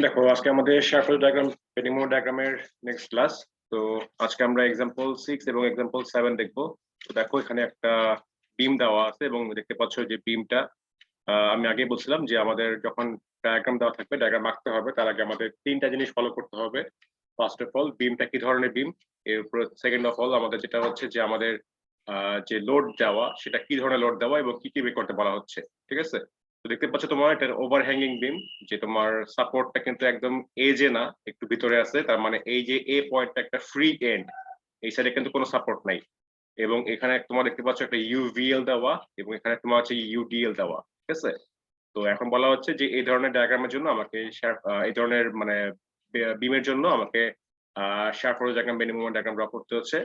দেখো আজকে আমাদের সার্কেল ডায়াগ্রাম পেনিমো ডায়াগ্রামের নেক্সট ক্লাস। তো আজকে আমরা एग्जांपल 6 এবং एग्जांपल 7 দেখবো। তো দেখো এখানে একটা বিম দেওয়া আছে এবং দেখতে পাচ্ছ যে বিমটা আমি আগে বলছিলাম যে আমাদের যখন ডায়াগ্রাম দেওয়া থাকবে, ডায়াগ্রাম আঁকতে হবে, তার আগে আমাদের তিনটা জিনিস ফলো করতে হবে। ফার্স্ট অফ অল বিমটা কি ধরনের বিম, এরপর সেকেন্ড অফ অল আমাদের যেটা হচ্ছে যে আমাদের যে লোড দেওয়া সেটা কি ধরনের লোড দেওয়া এবং কি কি বের করতে বলা হচ্ছে। ঠিক আছে, তো দেখতে পাচ্ছ তোমার এটা ওভারহ্যাঙ্গিং বিম, যে তোমার সাপোর্টটা কিন্তু একদম এজে না, একটু ভিতরে আছে। তার মানে এই যে এ পয়েন্টটা একটা ফ্রি এন্ড, এই সাইডে কিন্তু কোনো সাপোর্ট নাই। এবং এখানে তোমার দেখতে পাচ্ছ একটা ইউভিএল দেওয়া এবং এখানে তোমার হচ্ছে ইউডিএল দেওয়া। ঠিক আছে, তো এখন বলা হচ্ছে যে এই ধরনের ডায়াগ্রামের জন্য আমাকে এই ধরনের মানে বিমের জন্য আমাকে শার্পোর ডায়াগ্রাম, বেনিমো ডায়াগ্রাম ড্র করতে হচ্ছে।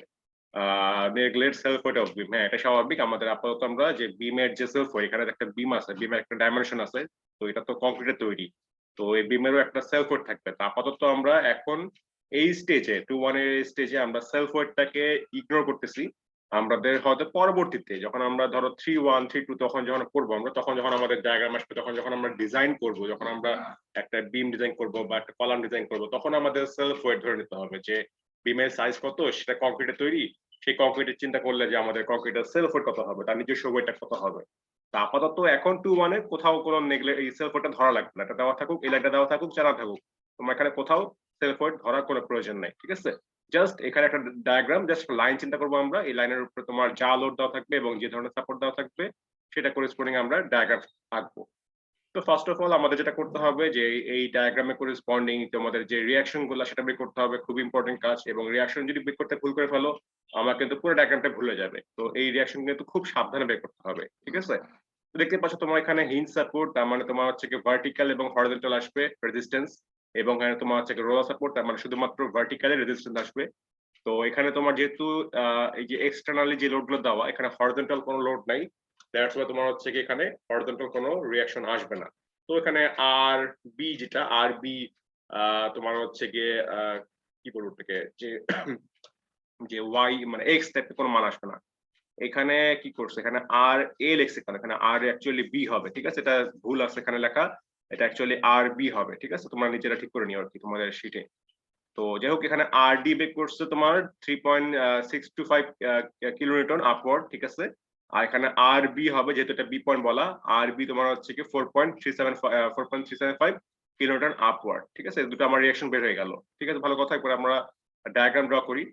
নেগলেট সেলফ ওয়েট অফ বিম, হ্যাঁ এটা স্বাভাবিক। আমাদের আপাতত আমরা যে বিমের যে সেলফ ওয়েট, এখানে একটা বিম আছে, বিমের একটা ডাইমেনশন আছে, তো এটা তো কংক্রিটের তৈরি, তো এই বিমেরও একটা সেলফ ওয়েট থাকবে। তো আপাতত আমরা এখন এই স্টেজে 2-1 এর স্টেজে আমরা সেলফ ওয়েটটাকে ইগনোর করতেছি। আমাদের হয়তো পরবর্তীতে যখন আমরা ধরো 3-1 3-2 তখন যখন করবো আমরা, তখন যখন আমাদের ডায়াগ্রাম আসবে, তখন যখন আমরা ডিজাইন করব, যখন আমরা একটা বিম ডিজাইন করব বা একটা কলাম ডিজাইন করব, তখন আমাদের সেলফ ওয়েট ধরে নিতে হবে যে বিমের সাইজ কত, সেটা কংক্রিটের তৈরি, সেই কংক্রিটের চিন্তা করলে যে আমাদের কংক্রিটের সেলফ ওয়েট কত হবে, তার নিজস্ব ওয়েটটা কত হবে। তা আপাতত এখন 2-1 এ কোথাও কোনো এই সেলফ ওয়েটটা ধরা লাগবে না, এটা দেওয়া থাকুক, এই লাইনটা দেওয়া থাকুক, জানা থাকুক, তোমার এখানে কোথাও সেলফ ওয়েট ধরার কোনো প্রয়োজন নাই। ঠিক আছে, জাস্ট এখানে একটা ডায়াগ্রাম, জাস্ট লাইন চিন্তা করবো আমরা, এই লাইনের উপরে তোমার যা লোড দেওয়া থাকবে এবং যে ধরনের সাপোর্ট দেওয়া থাকবে সেটা করেসপন্ডিং আমরা ডায়াগ্রাম আঁকবো। তো ফার্স্ট অফ অল আমাদের যেটা করতে হবে যে এই ডায়াগ্রামে করেসপন্ডিং তোমাদের যে রিয়াকশন গুলো সেটা বের করতে হবে, খুব ইম্পর্টেন্ট কাজ। এবং রিয়াকশন যদি বের করতে ভুল করে ফেলো, আমার কিন্তু পুরো ডায়াগ্রামটা ভুলে যাবে। তো এই রিয়াকশন কিন্তু খুব সাবধানে বের করতে হবে। ঠিক আছে, তো দেখতে পাচ্ছ তোমার এখানে হিঞ্জ সাপোর্ট, তার মানে তোমার হচ্ছে কি ভার্টিক্যাল এবং হরিজন্টাল আসবে রেজিস্ট্যান্স, এবং এখানে তোমার হচ্ছে রোলার সাপোর্ট, তার মানে শুধুমাত্র ভার্টিক্যালি রেজিস্ট্যান্স আসবে। তো এখানে তোমার যেহেতু এই যে এক্সটার্নালি যে লোড গুলো দেওয়া, এখানে হরিজন্টাল কোনো লোড নাই, দ্যাটস ওয়াই তোমার হচ্ছে কি এখানে হরিজন্টাল কোনো রিয়াকশন আসবে না। তো এখানে আর বি, যেটা আর বি তোমার হচ্ছে গিয়ে কি বলবো থেকে যে যে ওয়াই মানে এক্স টাইপের কোনো মান আসবে না। এখানে কি করছে, এখানে আর এ লেখছে, এখানে আর অ্যাকচুয়ালি বি হবে। ঠিক আছে, এটা ভুল আছে এখানে লেখা, এটা অ্যাকচুয়ালি আর বি হবে। ঠিক আছে, তোমরা নিজেরা ঠিক করে নিও আর কি তোমাদের শিটে। তো যাই হোক, এখানে আর ডি বেক করছে তোমার 3.625 কিলোনিউটন আপওয়ার্ড। ঠিক আছে, আর এখানে আর বি হবে, যেহেতু এটা বি পয়েন্ট বলা, আর বি তোমার হচ্ছে কি 4.375 কিলোনিউটন আপওয়ার্ড। ঠিক আছে, দুটো আমার রিঅ্যাকশন বের হয়ে গেল। ঠিক আছে, ভালো কথা। এরপর আমরা ডায়াগ্রাম ড্র করি।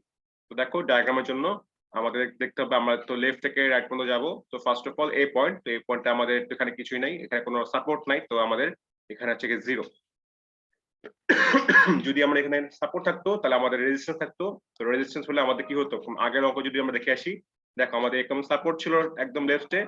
তো দেখো ডায়াগ্রামের জন্য আমাদের দেখতে হবে, আমরা তো লেফট থেকে রাইট পর্যন্ত যাব। তো ফার্স্ট অফ অল এই পয়েন্ট, তো এই পয়েন্টে আমাদের এখানে কিছুই নাই, এখানে কোনো সাপোর্ট নাই, তো আমাদের এখানে হচ্ছে কি জিরো। যদি আমরা এখানে সাপোর্ট থাকতো তাহলে আমাদের রেজিস্ট্যান্স থাকতো। তো রেজিস্ট্যান্স হলে আমাদের কি হতো, আগের অঙ্ক যদি আমরা দেখে আসি, দেখো আমাদের একদম সাপোর্ট ছিল একদম লেফটে,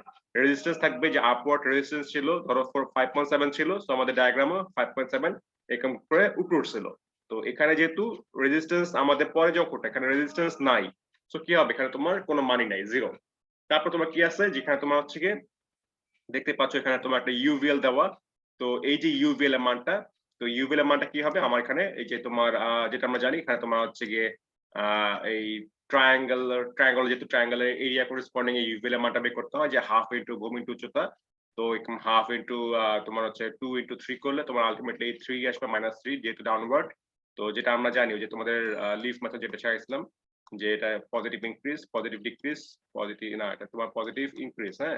রেজিস্ট্যান্স থাকবে যে আপওয়ার্ড রেজিস্ট্যান্স ছিল ধরো 5.7 ছিল, তো আমাদের ডায়াগ্রামও 5.7 এরকম করে উপরে উঠছিল। তো এখানে যেহেতু রেজিস্ট্যান্স আমাদের পরে যে অঙ্কটা, এখানে রেজিস্ট্যান্স নাই, তো কি হবে, এখানে তোমার কোনো মানি নাই, জিরো। তারপর তোমার কি আছে, যেখানে তোমার হচ্ছে কি দেখতে পাচ্ছ এখানে তোমার একটা ইউভিএল দেওয়া। তো এই যে ইউভিএল এর মানটা, তো ইউভিএল এর মানটা কি হবে আমার এখানে, এই যে তোমার যেটা আমরা জানি, এখানে তোমার হচ্ছে গিয়ে এই ট্রায়াঙ্গল যেহেতু ট্রায়াঙ্গলের এরিয়া করেসপন্ডিং এই ইউভিএল এর মানটা বের করতে হয়, যে হাফ ইন্টু ভূম ইন্টু উচ্চতা। তো হাফ ইন্টু তোমার হচ্ছে 2 × 3 করলে তোমার আলটিমেটলি 3 আসবে -3, যেহেতু ডাউনওয়ার্ড। তো যেটা আমরা জানি যে তোমাদের লিফ মেথড যেটা শিখাইছিলাম, যে এটা positive increase, positive decrease, positive না, এটা তোমার পজিটিভ ইনক্রিজ, হ্যাঁ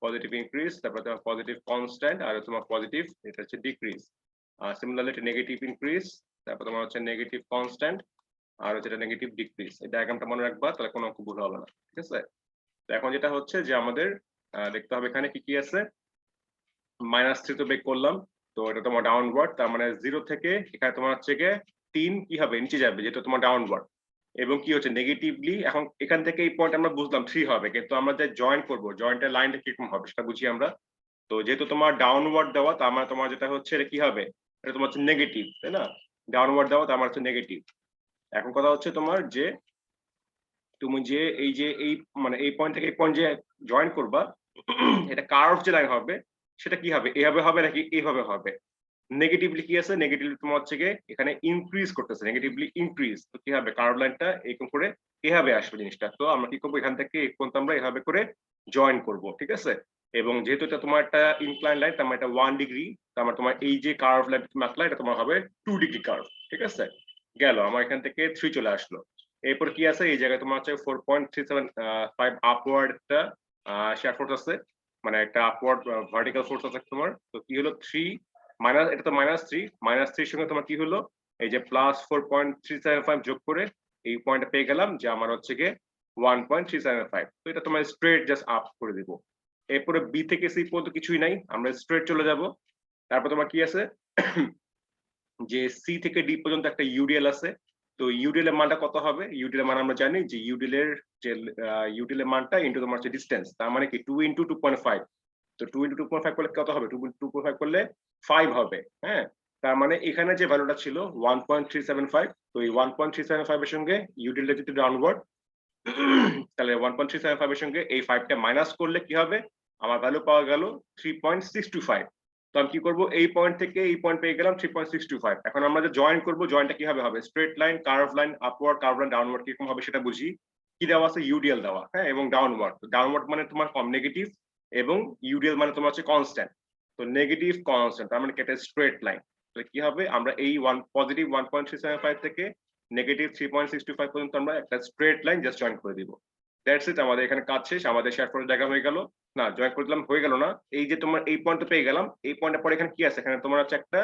পজিটিভ ইনক্রিজ, তারপর তোমার পজিটিভ কনস্ট্যান্ট, আর তোমার পজিটিভ এটা হচ্ছে ডিক্রিজ। সিমিলারলি এটা নেগেটিভ ইনক্রিজ, তারপর তোমার হচ্ছে নেগেটিভ কনস্ট্যান্ট, আর হচ্ছে এটা নেগেটিভ ডিক্রিজ। এই ডায়াগ্রামটা মনে রাখবা, তাহলে কোনো অঙ্ক ভুল হবে না। ঠিক আছে, তো এখন যেটা হচ্ছে যে আমাদের দেখতে হবে এখানে কি কি আছে। -3 তো বেক করলাম, তো এটা তোমার ডাউনওয়ার্ড, তার মানে 0 থেকে এখানে তোমার হচ্ছে গিয়ে 3 কি হবে, নিচে যাবে, যেটা তোমার ডাউনওয়ার্ড। এবং কি হচ্ছে নেগেটিভলি, এখন এখান থেকে এই পয়েন্ট আমরা বুঝলাম 3 হবে, কিন্তু আমরা যে জয়েন করব, জয়েন্টের লাইনটা কিরকম হবে সেটা বুঝি আমরা। তো যেহেতু তোমার ডাউনওয়ার্ড দেওয়া, তার মানে তোমার যেটা হচ্ছে এটা কি হবে, এটা তোমার হচ্ছে নেগেটিভ, তাই না? ডাউনওয়ার্ড দেওয়া, তার মানে হচ্ছে নেগেটিভ। এখন কথা হচ্ছে তোমার যে তুমি যে এই যে এই মানে এই পয়েন্ট থেকে এই পয়েন্ট যে জয়েন করবা, এটা কার্ভ যে লাইন হবে সেটা কি হবে, এভাবে হবে নাকি এইভাবে হবে? নেগেটিভলি কি আছে, নেগেটিভলি তোমার হচ্ছে গিয়ে এখানে ইনক্রিজ করতেছে, নেগেটিভলি ইনক্রিজ, তো কি হবে, কার্ভ লাইনটা এরকম করে এভাবে আসবে জিনিসটা। তো আমরা কি করবো, এখান থেকে এই পর্যন্ত আমরা এভাবে করে জয়েন করব। ঠিক আছে, এবং যেহেতু এটা তোমার একটা ইনক্লাইন লাইন, তার মানে এটা 1 ডিগ্রি, তার মানে তোমার এই যে কার্ভ লাইন তুমি আঁকলা এটা তোমার হবে 2 ডিগ্রি কার্ভ। ঠিক আছে, গেল আমার এখান থেকে 3 চলে আসলো। এরপর কি আছে, এই জায়গায় তোমার হচ্ছে 4.375 আপওয়ার্ড একটা শেয়ার ফোর্স আছে, মানে একটা আপওয়ার্ড ভার্টিক্যাল ফোর্স আছে তোমার। তো কি হলো 3 মাইনাস, এটা তো -3 সঙ্গে তোমার কি হলো এই যে +4.375 যোগ করে এই পয়েন্টটা পেয়ে গেলাম যে আমার হচ্ছে গিয়ে 1.375। তো এটা তোমার স্ট্রেট জাস্ট আপ করে দিব। এরপরে বি থেকে সি পর্যন্ত কিছুই নাই, আমরা স্ট্রেট চলে যাব। তারপর তোমার কি আছে যে সি থেকে ডি পর্যন্ত একটা ইউডিএল আছে। তো ইউডিএল এর মানটা কত হবে, ইউডিএল এর মান আমরা জানি যে ইউডিএল এর যে ইউডিএল এর মানটা ইনটু তোমার হচ্ছে ডিসটেন্স, তার মানে কি 2 × 2.5। তো 2 × 2.5 করলে কত হবে, 2.5 করলে 5 হবে। হ্যাঁ, তার মানে এখানে যে ভ্যালুটা ছিল 1.375, তো এই 1.375 এর সঙ্গে ইউডিএল যদি ডাউনওয়ার্ড, তাহলে 1.375 এর সঙ্গে এই 5টা মাইনাস করলে কি হবে, আমার ভ্যালু পাওয়া গেল 3.625। তো আমি কি করব, এই পয়েন্ট থেকে এই পয়েন্ট পেয়ে গেলাম 3.625। এখন আমরা যে জয়েন করব, জয়েনটা কিভাবে হবে, straight line, curve line, upward, curve line, downward কিরকম হবে সেটা বুঝি। কি দেওয়া আছে, ইউডিএল দেওয়া, হ্যাঁ, এবং ডাউনওয়ার্ড। ডাউনওয়ার্ড মানে তোমার কম নেগেটিভ, এবং ইউডিএল মানে তোমার হচ্ছে কনস্ট্যান্ট। তো নেগেটিভ কনস্ট্যান্ট তার মানে কি, এটা স্ট্রেট লাইন। তো কি হবে, আমরা এই পজিটিভ 1.375 থেকে নেগেটিভ 3.625 পর্যন্ত আমরা একটা স্ট্রেট লাইন জাস্ট জয়েন করে দিব। দ্যাটস ইট, আমাদের এখানে কাজ শেষ, আমাদের শেয়ার ফোর্স ডায়াগ্রাম হয়ে গেল। না, জয়েন করে দিলাম, হয়ে গেল না। এই যে তোমার এই পয়েন্টটা পেয়ে গেলাম, এই পয়েন্টের পরে এখানে কি আছে, এখানে তোমার হচ্ছে একটা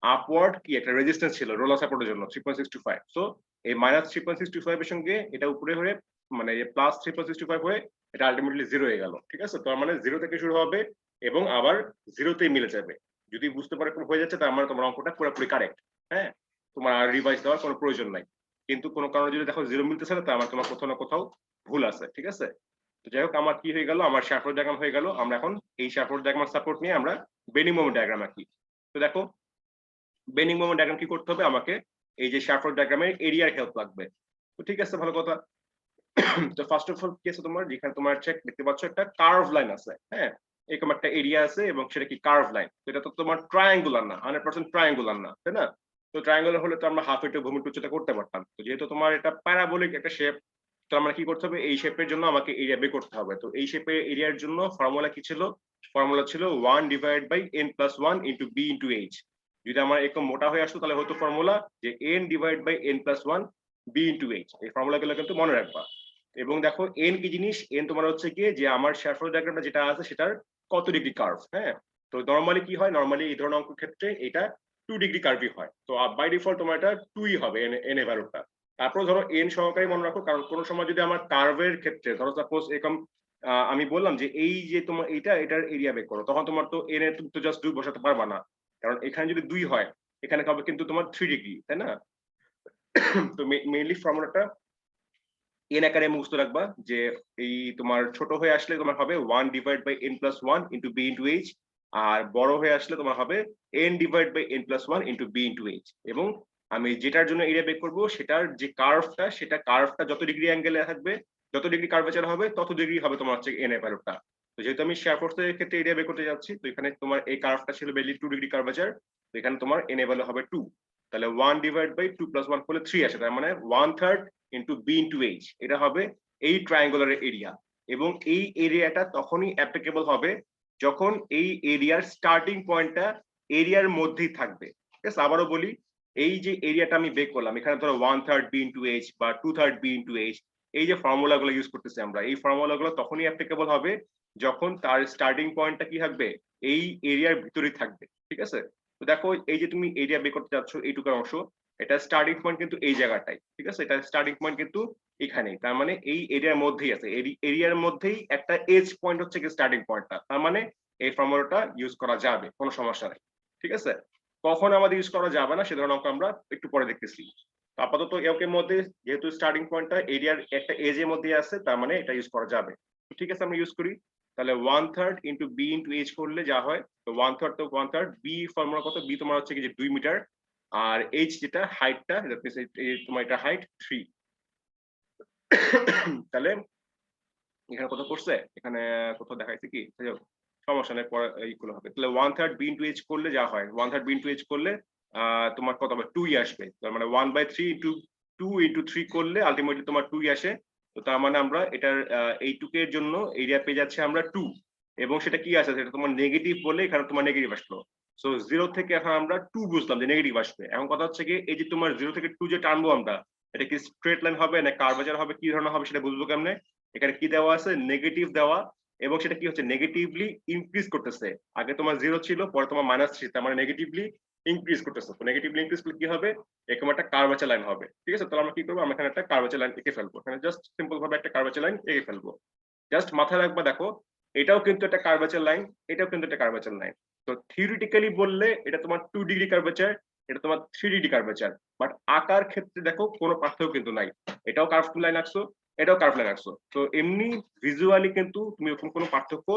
আপওয়ার্ড কি একটা রেজিস্ট্যান্স ছিল রোলার সাপোর্টের জন্য 3.625। সো এই -3.625 এর সঙ্গে এটা উপরে হয়ে মানে +3.625 হয়ে এটা আলটিমেটলি 0 হয়ে গেল। ঠিক আছে, তার মানে 0 থেকে শুরু হবে এবং আবার 0তেই মিলে যাবে। যদি বুঝতে পারো হয়ে যাচ্ছে, তার মানে তোমার অঙ্কটা পুরোপুরি কারেক্ট। হ্যাঁ, তোমার আর রিভাইজ দেওয়ার কোনো প্রয়োজন নাই। কিন্তু কোনো কারণে যদি দেখো 0 মিলতেছে না, তার মানে তোমার কোথাও না কোথাও ভুল আছে। ঠিক আছে, তো যাই হোক, আমার কি হয়ে গেল, আমার শেয়ার ফোর্স ডায়াগ্রাম হয়ে গেল। আমরা এখন এই শেয়ার ফোর্স ডায়াগ্রাম সাপোর্ট নিয়ে আমরা বেন্ডিং মোমেন্ট ডায়াগ্রাম আঁকি। তো দেখো, বেন্ডিং মোমেন্ট ডায়াগ্রাম কি করতে হবে, আমাকে এই যে শেয়ার ফোর্স ডায়াগ্রামের এরিয়ার হেল্প লাগবে। তো ঠিক আছে, ভালো কথা। তো ফার্স্ট অফ অল কি আছে তোমার, যেখানে তোমার চেক দেখতে পাচ্ছ একটা কার্ভ লাইন আছে, হ্যাঁ, এরকম একটা এরিয়া আছে এবং সেটা কি কার্ভ লাইন। তো এটা তো তোমার ট্রায়াঙ্গুলার না, 100% ট্রায়াঙ্গুলার না, তাই না? তো ট্রায়াঙ্গুলার হলে তো আমরা হাফ ইন্টু ভূমির উচ্চতা করতে পারতাম। তো যেহেতু তোমার এটা প্যারাবোলিক একটা শেপ, তো আমরা কি করতে হবে, এই শেপের জন্য আমাকে এরিয়া বের করতে হবে। তো এই শেপের এরিয়ার জন্য ফর্মুলা কি ছিল, ফর্মুলা ছিল 1/n+1 * b * h। যদি আমার একটু মোটা হয়ে আসতো তাহলে হয়তো ফর্মুলা যে n/n+1 b * h। এই ফর্মুলাগুলো কিন্তু মনে রাখবা। এবং দেখো এন কি জিনিস, এন তোমার হচ্ছে কি যে আমার শেয়ার ফোর্স ডায়াগ্রামটা যেটা আছে সেটার কত ডিগ্রি কার্ভ। হ্যাঁ, তো নরমালি কি হয়, নরমালি এই ধরনের অঙ্কের ক্ষেত্রে এটা 2 ডিগ্রি কার্ভই হয়। তো বাই ডিফল্ট তোমার এটা 2ই হবে এন এর ভ্যালুটা। তারপর ধরো এন সহকারে মনে রাখো, কারণ কোনো সময় যদি আমার কার্ভের ক্ষেত্রে ধরো সাপোজ এরকম আমি বললাম যে এই যে তোমার এটার এরিয়া বের করো, তখন তোমার তো এন এর তুমি তো জাস্ট 2 বসাতে পারবা না, কারণ এখানে যদি 2 হয় এখানে হবে কিন্তু তোমার 3 ডিগ্রি, তাই না? তো মেইনলি ফর্মুলাটা এন আকারে মুখস্থ রাখবা যে এই তোমার ছোট হয়ে আসলে তোমার হবে 1/n+1 * b * h, আর বড় হয়ে আসলে তোমার হবে n/n+1 * b * h। এবং আমি যেটার জন্য এরিয়া বের করব সেটার যে কার্ভটা, সেটা কার্ভটা যত ডিগ্রি অ্যাঙ্গেলে থাকবে, যত ডিগ্রি কার্ভেচার হবে তত ডিগ্রি হবে তোমার হচ্ছে এন এর ভ্যালুটা। তো যেহেতু আমি শেয়ার ফোর্সের ক্ষেত্রে এরিয়া বের করতে যাচ্ছি, তো এখানে তোমার এই কার্ভটা ছিল বেলি 2 ডিগ্রি কার্ভেচার, তো এখানে তোমার এন এর ভ্যালু হবে 2। তাহলে 1/2+1 করলে 3 আসে, তার মানে 1/3 * b * h, এটা হবে এই ট্রায়াঙ্গুলারের এরিয়া। এবং এই এরিয়াটা তখনই অ্যাপ্লিকেবল হবে যখন এই এরিয়ার স্টার্টিং পয়েন্টটা এরিয়ার মধ্যেই থাকবে। ঠিক আছে, আবারও বলি, এই যে এরিয়াটা আমি বের করলাম, এখানে ধরো 1/3 b * h বা 2/3 b * h, এই যে ফর্মুলাগুলো ইউজ করতেছি আমরা, এই ফর্মুলাগুলো তখনই অ্যাপ্লিকেবল হবে যখন তার স্টার্টিং পয়েন্টটা কি থাকবে, এই এরিয়ার ভিতরেই থাকবে। ঠিক আছে, তো দেখো এই যে তুমি এরিয়া বের করতে যাচ্ছ এইটুকু অংশ, এটা স্টার্টিং পয়েন্ট কিন্তু এই জায়গাটাই। ঠিক আছে, এটা স্টার্টিং পয়েন্ট কিন্তু এখানেই, তার মানে এই এরিয়ার মধ্যেই আছে, এরিয়ার মধ্যেই একটা এজ পয়েন্ট হচ্ছে কি স্টার্টিং পয়েন্টটা, তার মানে এই ফর্মুলাটা ইউজ করা যাবে, কোনো সমস্যা নাই। ঠিক আছে, কখন আমাদের ইউজ করা যাবে না সে ধরনের অঙ্ক আমরা একটু পরে দেখতেছি। তো আপাতত এর মধ্যে যেহেতু স্টার্টিং পয়েন্টটা এরিয়ার একটা এজ এর মধ্যে আছে, তার মানে এটা ইউজ করা যাবে। ঠিক আছে, আমরা ইউজ করি। তাহলে 1/3 * b * h করলে যা হয়, তো 1/3 তো 1/3, b ফর্মুলা কত, b তোমার হচ্ছে কি যে 2 মিটার, আর h যেটা হাইটটা, তোমার এটা হাইট 3। তাহলে এখানে কত করছে, এখানে কোথাও দেখাইছে কি, সমস্যা নেই, পরে এইগুলো হবে। তাহলে 1/3 b * h করলে যা হয়, 1/3 b * h করলে তোমার কত হবে, 2ই আসবে। তার মানে 1/3 * 2 * 3 করলে আলটিমেটলি তোমার 2ই আসে। তো তার মানে আমরা এটার এইটুকের জন্য এরিয়া পেয়ে যাচ্ছে আমরা 2। এবং সেটা কি আছে, সেটা তোমার নেগেটিভ বলে এখানে তোমার নেগেটিভ আসলো। সো 0 থেকে এখন আমরা 2 বুঝলাম যে নেগেটিভ আসবে। এখন কথা হচ্ছে কি, এই যে তোমার 0 থেকে 2 যে টানবো আমরা, এটা কি স্ট্রেট লাইন হবে না কার্ভেচার হবে, কি ধরনের হবে সেটা বুঝবো কেমনে? এখানে কি দেওয়া আছে, নেগেটিভ দেওয়া, এবং সেটা কি হচ্ছে নেগেটিভলি ইনক্রিজ করতেছে। আগে তোমার 0 ছিল, পরে তোমার -3, তার মানে নেগেটিভলি ইনক্রিজ করতেছে। তো নেগেটিভলি ইনক্রিজ করলে কি হবে, এরকম একটা কার্ভেচার লাইন হবে। ঠিক আছে, তাহলে আমরা কি করবো, আমরা এখানে একটা কার্ভেচার লাইন এঁকে ফেলবো। এখানে জাস্ট সিম্পল ভাবে একটা কার্ভেচার লাইন এঁকে ফেলবো। জাস্ট মাথায় রাখবা, দেখো এটাও কিন্তু একটা কার্ভেচার লাইন, এটাও কিন্তু একটা কার্ভেচার লাইন। তো থিওরিটিক্যালি বললে এটা তোমার 2 ডিগ্রি কার্ভেচার, এটা তোমার 3 ডিগ্রি কার্ভেচার, বাট আকার ক্ষেত্রে দেখো কোনো পার্থক্য কিন্তু নাই। এটাও কার্ভ লাইন আঁকছো, এটাও কার্ভ লাইন আঁকছো। তো এমনি ভিজুয়ালি কিন্তু তুমি এরকম কোনো পার্থক্য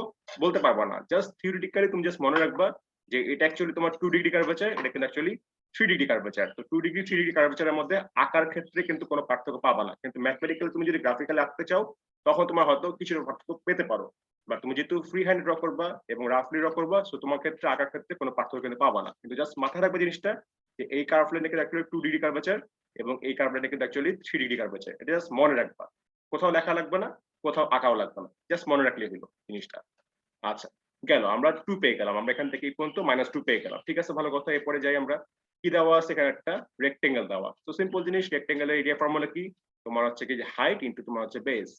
বলতে পারবা না। জাস্ট থিওরিটিক্যালি তুমি জাস্ট মনে রাখবা যে এটা অ্যাকচুয়ালি তোমার 2 ডিগ্রি কার্ভেচার, এটা কিন্তু অ্যাকচুয়ালি 3 ডিগ্রি কার্ভেচার। তো 2 ডিগ্রি 3 ডিগ্রি কার্ভেচারের মধ্যে আকার ক্ষেত্রে কিন্তু কোনো পার্থক্য পাবা না, কিন্তু ম্যাথমেটিক্যালি তুমি যদি গ্রাফিক্যালি আঁকতে চাও তখন তোমার হয়তো কিছু পার্থক্য পেতে পারো। বা তুমি যেহেতু ফ্রি হ্যান্ড ড্র করবা এবং রাফলি ড্র করবা, সো তোমার ক্ষেত্রে আঁকার ক্ষেত্রে কোনো পার্থক্য কিন্তু পাবা না। কিন্তু জাস্ট মাথায় রাখবে জিনিসটা যে এই কার্ভ লাইনটা কিন্তু অ্যাকচুয়ালি 2 ডিগ্রি কার্ভেচার এবং এই কার্ভ লাইনটা কিন্তু অ্যাকচুয়ালি 3 ডিগ্রি কার্ভেচার। এটা জাস্ট মনে রাখবা, কোথাও লেখা লাগবে না, কোথাও আঁকাও লাগবে না, জাস্ট মনে রাখলেই হলো জিনিসটা। আচ্ছা, গেল, আমরা 2 পেয়ে গেলাম, আমরা এখান থেকে এই পর্যন্ত -2 পেয়ে গেলাম। ঠিক আছে, ভালো কথা। এরপরে যাই আমরা, কি দেওয়া আছে এখানে, একটা রেক্টেঙ্গেল দেওয়া। তো সিম্পল জিনিস, রেক্টেঙ্গেলের এরিয়া ফর্মুলা কি, তোমার হচ্ছে কি যে হাইট ইনটু তোমার হচ্ছে বেস।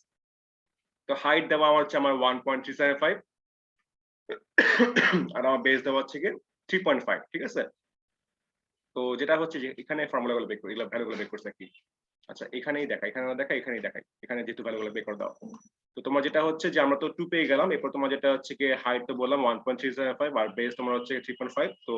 তো হাইট দেওয়া আমার হচ্ছে আমার 1.375 আর আমার বেস দেওয়া হচ্ছে কি 3.5। ঠিক আছে, তো যেটা হচ্ছে যে এখানে ফর্মুলাগুলো বের করি, এগুলো ভ্যালুগুলো বের করছে কি। আচ্ছা, এখানেই দেখা, এখানে না দেখা, এখানেই দেখাই, এখানে যেহেতু ভ্যালুগুলো বের করে দাও। তো তোমার যেটা হচ্ছে যে আমরা তো 2 পেয়ে গেলাম, এরপর তোমার যেটা হচ্ছে কি হাইট তো বললাম 1.375 আর বেস তোমার হচ্ছে 3.5। তো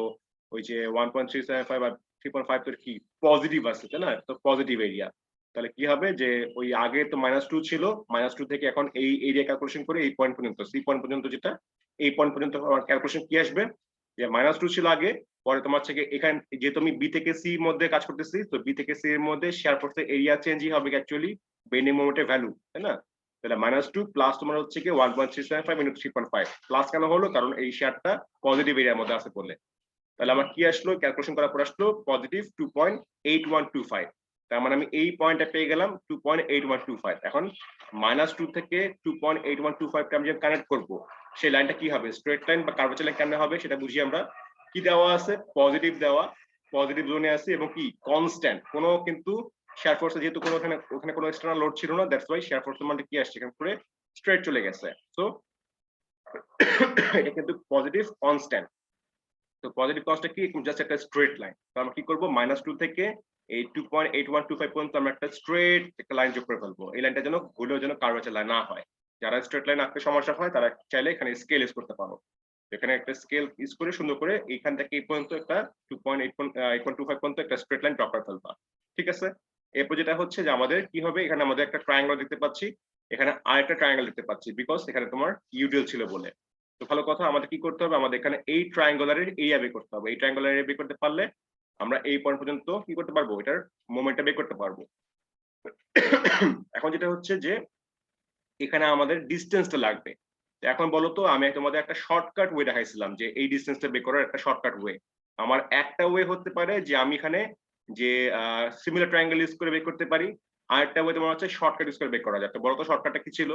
ওই যে 1.375 আর 3.5 তো কি পজিটিভ আছে, তাই না? তো পজিটিভ এরিয়া, তাহলে কি হবে যে ওই আগে তো -2 ছিল, -2 থেকে এখন এই এরিয়া ক্যালকুলেশন করে এই পয়েন্ট পর্যন্ত, সি পয়েন্ট পর্যন্ত, যেটা এই পয়েন্ট পর্যন্ত আমার ক্যালকুলেশন কি আসবে, যে -2 ছিল আগে, পরে তোমার হচ্ছে এখানে যেহেতু আমি বি থেকে সি মধ্যে কাজ করতেছি, তো বি থেকে সি এর মধ্যে শেয়ার ফোর্সের এরিয়া চেঞ্জই হবে অ্যাকচুয়ালি বেন্ডিং মোমেন্টের ভ্যালু, তাই না? তাহলে -2 প্লাস তোমার হচ্ছে কি 1.375 ইনটু 3.5। প্লাস কেন হলো, কারণ এই শেয়ারটা পজিটিভ এরিয়ার মধ্যে আছে বলে। তাহলে আমার কি আসলো, ক্যালকুলেশন করার পর আসলো পজিটিভ 2.8125। তার মানে আমি এই পয়েন্টটা পেয়ে গেলাম 2.8125। এখন -2 থেকে 2.8125 কে আমি যে কানেক্ট করব, সেই লাইনটা কি হবে, স্ট্রেট লাইন বা কার্ভেচার লাইন কেমনে হবে সেটা বুঝি আমরা। কি দেওয়া আছে, পজিটিভ দেওয়া, পজিটিভ জোনে আছে এবং কি কনস্ট্যান্ট, কোনো কিন্তু শেয়ার ফোর্সে যেহেতু কোনো ওখানে কোনো এক্সটার্নাল লোড ছিল না, দ্যাটস ওয়াই শেয়ার ফোর্সের মানটা কি আসছে এখানে পুরো স্ট্রেট চলে গেছে। সো এটা কিন্তু পজিটিভ কনস্ট্যান্ট। তো পজিটিভ কস্টটা কি, জাস্ট একটা স্ট্রেট লাইন। তো আমরা কি করব, -2 থেকে এই 2.8125 পর্যন্ত আমরা একটা স্ট্রেট একটা লাইন যোগ করে ফেলবো। এই লাইনটা যেন ভুলেও যেন কার্ভেচার লাইন না হয়। যারা স্ট্রেট লাইন আঁকতে সমস্যা হয় তারা চাইলে এখানে স্কেল ইউজ করতে পারো। এখানে একটা স্কেল ইউজ করে সুন্দর করে এইখান থেকে এই পর্যন্ত একটা 2.8.25 পর্যন্ত একটা স্ট্রেট লাইন ড্র করে ফেলবা। ঠিক আছে, এরপর যেটা হচ্ছে যে আমাদের কি হবে, এখানে আমাদের একটা ট্রায়াঙ্গেল দেখতে পাচ্ছি, এখানে আরেকটা ট্রায়াঙ্গেল দেখতে পাচ্ছি, বিকজ এখানে তোমার ইউডিএল ছিল বলে। তো ভালো কথা, আমাদের কি করতে হবে, আমাদের এখানে এই ট্রায়াঙ্গুলারের এরিয়া বের করতে হবে। এই ট্রায়াঙ্গুলার এরিয়া বের করতে পারলে আমরা এই পয়েন্ট পর্যন্ত কি করতে পারবো, এটার মোমেন্টটা বের করতে পারবো। এখন যেটা হচ্ছে যে এখানে আমাদের ডিসটেন্সটা লাগবে। এখন বলো তো, আমি তোমাদের একটা শর্টকাট ওয়ে দেখাইছিলাম যে এই ডিসটেন্সটা বের করার একটা শর্টকাট ওয়ে। আমার একটা ওয়ে হতে পারে যে আমি এখানে যে সিমিলার ট্রায়াঙ্গেল ইউজ করে বের করতে পারি, আরেকটা ওয়ে তোমার হচ্ছে শর্টকাট ইউজ করে বের করা যায়। তো বলো তো শর্টকাটটা কি ছিল,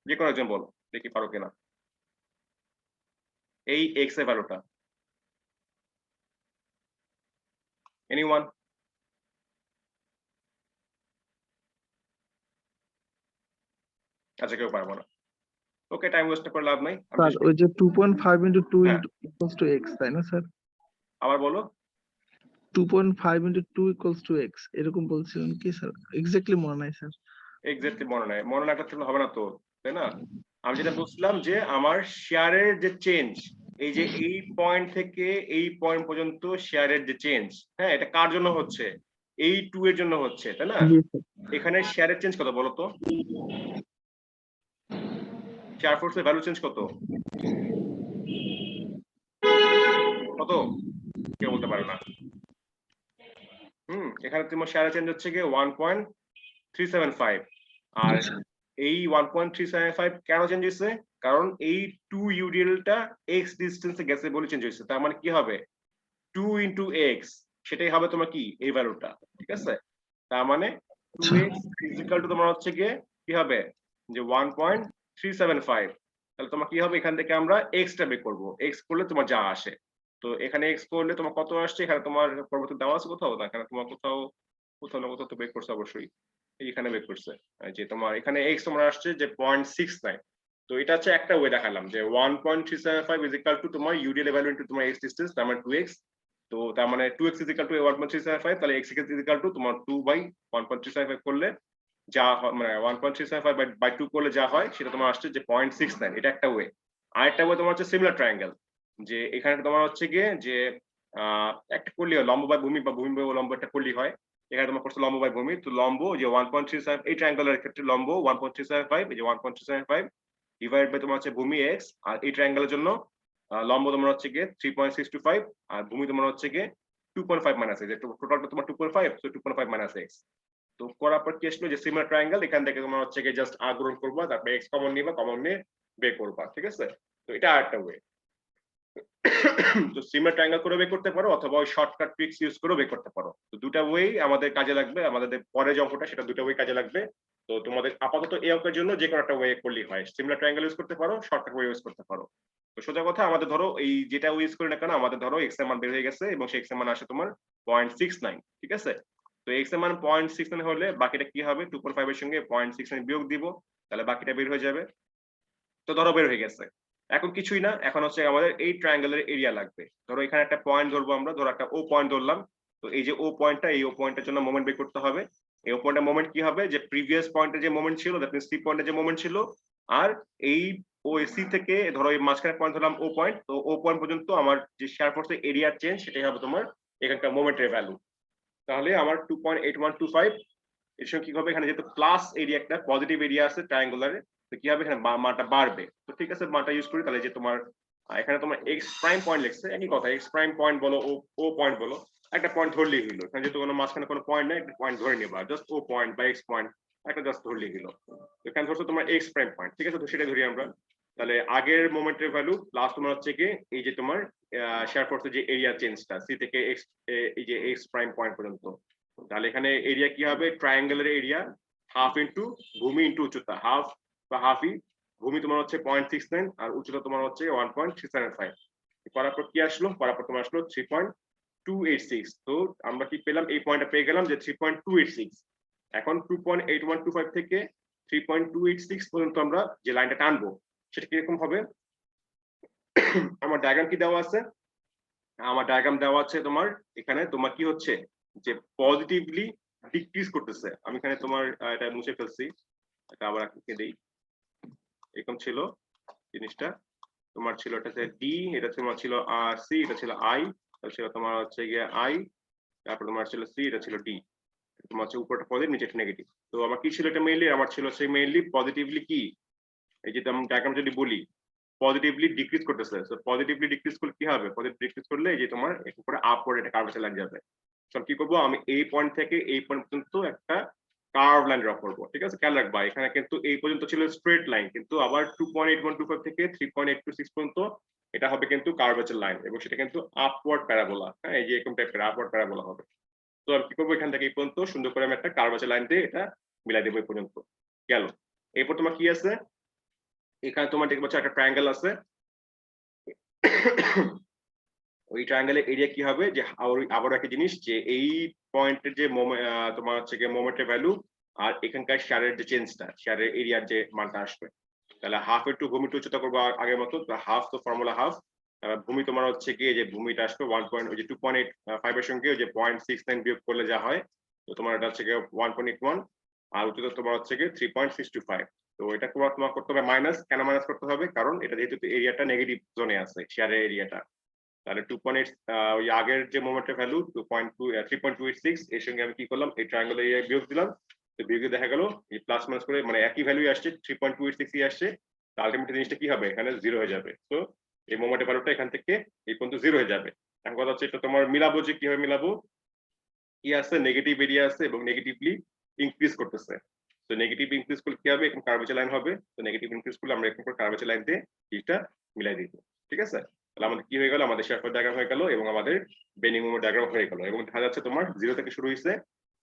যে কোনো একজন বলো, দেখি পারো কিনা। এই এক্স এর ভ্যালুটা, এনিওয়ান? আচ্ছা, কেউ পারবো না। ওকে, টাইম ওয়েস্ট করে লাভ নাই। আমি স্যার ওই যে 2.5 into 2 হ্যাঁ, equals to x, তাই না স্যার? আবার বলো। 2.5 into 2 equals to x এরকম বলছিলেন কি স্যার? এক্স্যাক্টলি মনে নাই স্যার। এক্স্যাক্টলি মনে নাই, মনে না থাকলে হবে না তো, তাই না? আমি যেটা বলছিলাম যে আমার শেয়ারের যে চেঞ্জ, এই যে এই পয়েন্ট থেকে এই পয়েন্ট পর্যন্ত শেয়ারের যে চেঞ্জ, হ্যাঁ, এটা কার জন্য হচ্ছে, এই 2 এর জন্য হচ্ছে, তাই না? জি স্যার। এখানে শেয়ারের চেঞ্জ কত বলো তো, শেয়ার ফোর্সের ভ্যালু চেঞ্জ কত, কত কেউ বলতে পারে না। এখানে তোমার শেয়ারের চেঞ্জ হচ্ছে গিয়ে 1.375। আর এই 1.375 কেন চেঞ্জ হয়েছে, কারণ এই 2 ইউডিএলটা এক্স ডিসটেন্সে গেছে বলে চেঞ্জ হয়েছে। তার মানে কি হবে, 2 into x, সেটাই হবে তোমার কি এই ভ্যালুটা। ঠিক আছে, তার মানে 2x ইজ ইকুয়াল টু তোমার হচ্ছে গিয়ে কি হবে, যে 1.375। তাহলে তোমার কি হবে, এখান থেকে আমরা এক্সটা বের করবো, এক্স করলে তোমার যা আসে। তো এখানে এক্স করলে তোমার কত আসছে, এখানে তোমার পরবর্তী দেওয়া আছে কোথাও না, এখানে তোমার কোথাও কোথাও না কোথাও তো বের করছে অবশ্যই, এইখানে বের করছে। যে তোমার এখানে এক্স তোমার আসছে যে 0.69। তো এটা হচ্ছে একটা ওয়ে দেখালাম যে 1.375 ইজ ইকুয়াল টু তোমার ইউডিএল ভ্যালু ইনটু তোমার এক্স ডিসটেন্স, তার মানে 2x। তো তার মানে 2x ইজ ইকুয়াল টু 1.375, তাহলে x ইজ ইকুয়াল টু তোমার 2/1.375 করলে যা মানে 1.375 বাই 2 করলে যা হয় সেটা তোমার আসছে যে 0.69। এটা একটা ওয়ে। আরেকটা ওয়ে তোমার হচ্ছে সিমিলার ট্রায়াঙ্গেল, যে এখানে তোমার হচ্ছে গিয়ে যে একটা করলে লম্ব বাই ভূমি বা ভূমি বাই লম্ব একটা করলেই হয়। এখানে তোমার করছে লম্ব বাই ভূমি, তো লম্ব যে 1.375, এই ট্রায়াঙ্গেলের ক্ষেত্রে লম্ব 1.375, এই যে 1.375 ডিভাইড বাই তোমার হচ্ছে ভূমি x, আর এই ট্রায়াঙ্গেলের জন্য লম্ব তোমার হচ্ছে গিয়ে 3.625, আর ভূমি তোমার হচ্ছে গিয়ে 2.5 মাইনাস x, টোটালটা তোমার 2.5, সো 2.5 মাইনাস x। তো করার পর কি আসলো যে সিমিলার ট্রায়াঙ্গেল, এখান থেকে তোমার হচ্ছে গিয়ে জাস্ট r গ্রহণ করবা, তারপরে x কমন নিবা, কমন নিয়ে বের করবা, ঠিক আছে। তো এটা আরেকটা ওয়ে। তো সিমিলার ট্রায়াঙ্গেল করে বের করতে পারো, অথবা ওই শর্টকাট ট্রিক্স ইউজ করে বের করতে পারো। তো দুটা ওয়ে আমাদের কাজে লাগবে, আমাদের পরে যে অঙ্কটা সেটা দুটা ওয়ে কাজে লাগবে। তো তোমাদের আপাতত এই অঙ্কের জন্য যে কোনো একটা ওয়ে করলেই হয়, সিমিলার ট্রায়াঙ্গেল ইউজ করতে পারো, শর্টকাট ওয়ে ইউজ করতে পারো। তো সোজা কথা, আমাদের ধরো এই যেটা ইউজ করি না কেন, আমাদের ধরো এক্স এর মান বের হয়ে গেছে এবং সেই এক্স এর মান আসে তোমার 0.69, ঠিক আছে। তো এক্স এর মান 0.69 হলে বাকিটা কি হবে, 2.5 এর সঙ্গে 0.69 বিয়োগ দিব, তাহলে বাকিটা বের হয়ে যাবে। তো ধরো বের হয়ে গেছে, এখন কিছুই না, এখন হচ্ছে আমাদের এই ট্রায়াঙ্গেলের এরিয়া লাগবে। ধরো এখানে একটা পয়েন্ট ধরবো আমরা, ধরো একটা ও পয়েন্ট ধরলাম। তো এই যে ও পয়েন্টটা, এই ও পয়েন্টের জন্য মোমেন্ট বের করতে হবে। এই ও পয়েন্টের মোমেন্ট কি হবে, যে প্রিভিয়াস পয়েন্টে যে মোমেন্ট ছিল, দ্যাট মিন্স সি পয়েন্টে যে মোমেন্ট ছিল, আর এই ও সি থেকে ধরো এই মাঝখানে পয়েন্ট ধরলাম ও পয়েন্ট, তো ও পয়েন্ট পর্যন্ত আমার যে শেয়ার ফোর্সের এরিয়া চেঞ্জ, সেটাই হবে তোমার এখানকার মোমেন্টের ভ্যালু। তাহলে আমার 2.8125, এর সঙ্গে কি হবে, এখানে যেহেতু প্লাস এরিয়া, একটা পজিটিভ এরিয়া আছে ট্রায়াঙ্গুলারে, তো কি হবে, এখানে মানটা বাড়বে। তো ঠিক আছে, মানটা ইউজ করি, তাহলে যে তোমার এখানে তোমার এক্স প্রাইম পয়েন্ট লিখছে, একই কথা, এক্স প্রাইম পয়েন্ট বলো ও পয়েন্ট বলো, একটা পয়েন্ট ধরলেই হলো। এখানে যেহেতু কোনো মাঝখানে কোনো পয়েন্ট নেই, একটা পয়েন্ট ধরে নেবা, জাস্ট ও পয়েন্ট বা এক্স পয়েন্ট একটা জাস্ট ধরলেই হলো। এখানে ধরছো তোমার এক্স প্রাইম পয়েন্ট, ঠিক আছে, তো সেটা ধরি আমরা। তাহলে আগের মোমেন্টের ভ্যালু প্লাস তোমার হচ্ছে কি এই যে তোমার শেয়ার ফোর্সের যে এরিয়া চেঞ্জটা সি থেকে এক্স, এই যে এক্স প্রাইম পয়েন্ট পর্যন্ত। তাহলে এখানে এরিয়া কি হবে, ট্রায়াঙ্গেলের এরিয়া হাফ ইন্টু ভূমি ইন্টু উচ্চতা, হাফ বা হাফই, ভূমি তোমার হচ্ছে 0.69 আর উচ্চতা তোমার হচ্ছে 1.375। করার পর কি আসলো, করার পর তোমার আসলো 3.286। তো আমরা কি পেলাম, এই পয়েন্টটা পেয়ে গেলাম যে 3.286। এখন 2.8125 থেকে 3.286 পর্যন্ত আমরা যে লাইনটা টানবো সেটা কিরকম হবে, আমার ডায়াগ্রাম কি দেওয়া আছে, আমার ডায়াগ্রাম দেওয়া আছে তোমার এখানে। তোমার কি হচ্ছে যে পজিটিভলি ডিক্রিজ করতেছে, আমি এখানে তোমার এটা মুছে ফেলছি, এটা আবার আঁকে দেই। এরকম ছিল জিনিসটা, তোমার ছিল এটা ডি, এটা তোমার ছিল সি, এটা ছিল আই, এটা ছিল তোমার হচ্ছে গিয়ে আই, তারপর তোমার ছিল সি, এটা ছিল ডি। তোমার হচ্ছে উপরটা পজিটিভ, নিচেটা নেগেটিভ। তো আমার কি ছিল, এটা মেইনলি আমার ছিল সেই মেইনলি পজিটিভলি কি, এই যে আমি ডায়াগ্রাম যদি বলি পজিটিভলি ডিক্রিজ করতেছে। সো পজিটিভলি ডিক্রিজ করলে কি হবে, পজিটিভ ডিক্রিজ করলে এই যে তোমার উপরে আপওয়ার্ড এটা কার্ভেচার লাইন যাবে। সব কি করবো, আমি এই পয়েন্ট থেকে এই পয়েন্ট পর্যন্ত একটা কার্ভ লাইন ড্র করবো, ঠিক আছে। খেয়াল রাখবা এখানে কিন্তু এই পর্যন্ত ছিল স্ট্রেট লাইন, কিন্তু আবার 2.8125 থেকে 3.826 পর্যন্ত এটা হবে কিন্তু কার্ভেচার লাইন, এবং সেটা কিন্তু আপওয়ার্ড প্যারাবোলা। হ্যাঁ, এই যে এরকম টাইপের আপওয়ার্ড প্যারাবোলা হবে। তো আমি কি করবো, এখান থেকে এই পর্যন্ত সুন্দর করে আমি একটা কার্ভেচার লাইন দিয়ে এটা মিলাই দেবো এই পর্যন্ত। গেল, এরপর তোমার কি আছে, এখানে তোমার দেখতে পাচ্ছ একটা ট্রায়াঙ্গেল আছে। ওই ট্রায়াঙ্গেলের এরিয়া কি হবে, যে আবার একটা জিনিস, যে এই পয়েন্টের যে তোমার হচ্ছে গিয়ে মোমেন্টের ভ্যালু আর এখানকার শেয়ারের যে চেঞ্জটা, শেয়ারের এরিয়ার যে মানটা আসবে, তাহলে হাফ একটু ভূমি উচ্চতা করবো আগের মতো, হাফ তো ফর্মুলা হাফ। ভূমি তোমার হচ্ছে কি যে ভূমিটা আসবে 2.85 এর সঙ্গে ওই যে 0.69 বিয়োগ করলে যা হয়, তো তোমার এটা হচ্ছে গিয়ে 1.81, আর উচ্চতা তোমার হচ্ছে গিয়ে 3.625। তো এটা তোমার করতে হবে মাইনাস, কেন মাইনাস করতে হবে, কারণ এটা যেহেতু এরিয়াটা নেগেটিভ জোনে আছে, শেয়ারের এরিয়াটা। তাহলে 2.8 ওই আগের যে মোমেন্টের ভ্যালু 3.286, এর সঙ্গে আমি কি করলাম, এই ট্রায়াঙ্গেল এরিয়া বিয়োগ দিলাম। তো বিয়োগে দেখা গেল এই প্লাস মাইনাস করে মানে একই ভ্যালু আসছে, 3.286 আসছে। তো আলটিমেটলি জিনিসটা কি হবে, এখানে জিরো হয়ে যাবে। তো এই মোমেন্টের ভ্যালুটা এখান থেকে এই পর্যন্ত জিরো হয়ে যাবে। এখন কথা হচ্ছে এটা তোমার মিলাবো, যে কিভাবে মিলাবো, কি আছে নেগেটিভ এরিয়া আছে এবং নেগেটিভলি ইনক্রিজ করতেছে। তো নেগেটিভ ইনক্রিজ করলে কি হবে, এখন কার্ভেচার লাইন হবে। তো নেগেটিভ ইনক্রিজ করলে আমরা এখন কার্ভেচার লাইন দিয়ে এটা মিলাই দিব, ঠিক আছে। তাহলে আমাদের কি হয়ে গেল, আমাদের শেয়ার ডায়াগ্রাম হয়ে গেল এবং আমাদের বেন্ডিং মোমেন্ট ডায়াগ্রাম হয়ে গেল। এবং দেখা যাচ্ছে তোমার জিরো থেকে শুরু হয়েছে,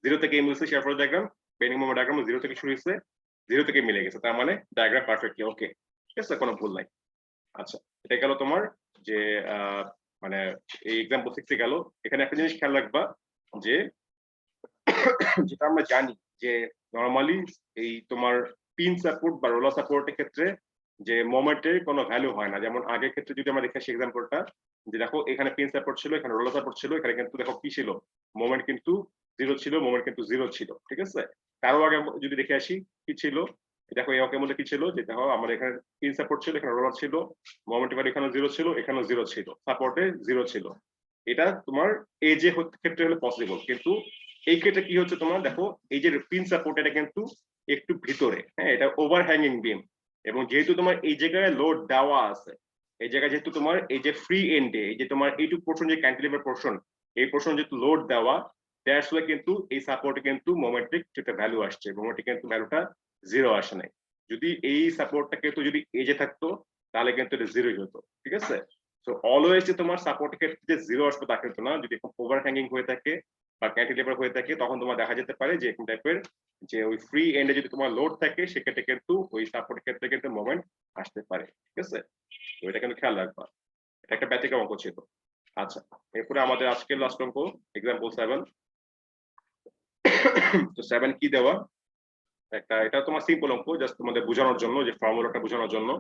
জিরো থেকে মিলছে share diagram, bending moment diagram zero থেকে শুরু হয়েছে, জিরো থেকে মিলে গেছে, তার মানে ডায়াগ্রাম পারফেক্টলি ওকে। ঠিক আছে, কোনো ভুল নাই। আচ্ছা, এটা গেল তোমার যে মানে এই এক্সাম্পল 6 এ গেল। এখানে একটা জিনিস খেয়াল রাখবা যে যেটা আমরা জানি যে নরমালি এই তোমার পিন সাপোর্ট বা রোলার সাপোর্টের ক্ষেত্রে যে মোমেন্টের কোনো ভ্যালু হয় না। যেমন আগের ক্ষেত্রে যদি আমরা দেখে আসি এক্সাম্পলটা, যে দেখো এখানে পিন সাপোর্ট ছিল, এখানে রোলার সাপোর্ট ছিল, এখানে কিন্তু দেখো কি ছিল, মোমেন্ট কিন্তু 0 ছিল, মোমেন্ট কিন্তু 0 ছিল। ঠিক আছে, তারও আগে যদি দেখে আসি কি ছিল, দেখো এই অঙ্কের মধ্যে কি ছিল, যে দেখো আমাদের এখানে পিন সাপোর্ট ছিল, এখানে রোলার ছিল, মোমেন্ট ভ্যালু এখানে 0 ছিল, এখানেও 0 ছিল, সাপোর্টে 0 ছিল। এটা তোমার এই যে ক্ষেত্রে হলে পসিবল, কিন্তু এই ক্ষেত্রে কি হচ্ছে তোমার দেখো এই যে পিন সাপোর্ট এটা কিন্তু একটু ভিতরে, হ্যাঁ, এটা ওভার হ্যাঙ্গিং বিম, এবং যেহেতু তোমার এই জায়গায় লোড দেওয়া আছে, এই জায়গায় যেহেতু তোমার এই যে ফ্রি এন্ডে এই যে তোমার এইটুকু পোর্শন যে ক্যান্টিলিভার পোর্শন, এই পোর্শন যেহেতু লোড দেওয়া, দ্যাটস ওয়াই কিন্তু এই সাপোর্টে কিন্তু মোমেন্টিক যেটা ভ্যালু আসছে, মোমেন্টিক কিন্তু ভ্যালুটা 0 আসে নাই। যদি এই সাপোর্টটা কিন্তু যদি এজে থাকতো তাহলে কিন্তু এটা 0 হতো। ঠিক আছে, সো অলওয়েজ যে তোমার সাপোর্টের ক্ষেত্রে যে 0 আসবে তা কিন্তু না। যদি ওভার হ্যাঙ্গিং হয়ে থাকে বা ক্যান্টিলিভার হয়ে থাকে, তখন তোমার দেখা যেতে পারে যে এরকম টাইপের যে ওই ফ্রি এন্ডে যদি তোমার লোড থাকে, সেক্ষেত্রে কিন্তু ওই সাপোর্টের ক্ষেত্রে কিন্তু মোমেন্ট আসতে পারে। ঠিক আছে, তো এটা কিন্তু খেয়াল রাখবা, এটা একটা ব্যতিক্রম অঙ্ক ছিল। আচ্ছা, এরপরে আমাদের আজকের লাস্ট অঙ্ক এক্সাম্পল 7। তো 7 কি দেওয়া, একটা এটা তোমার সিম্পল অঙ্ক, জাস্ট তোমাদের বোঝানোর জন্য, যে ফর্মুলাটা বোঝানোর জন্য।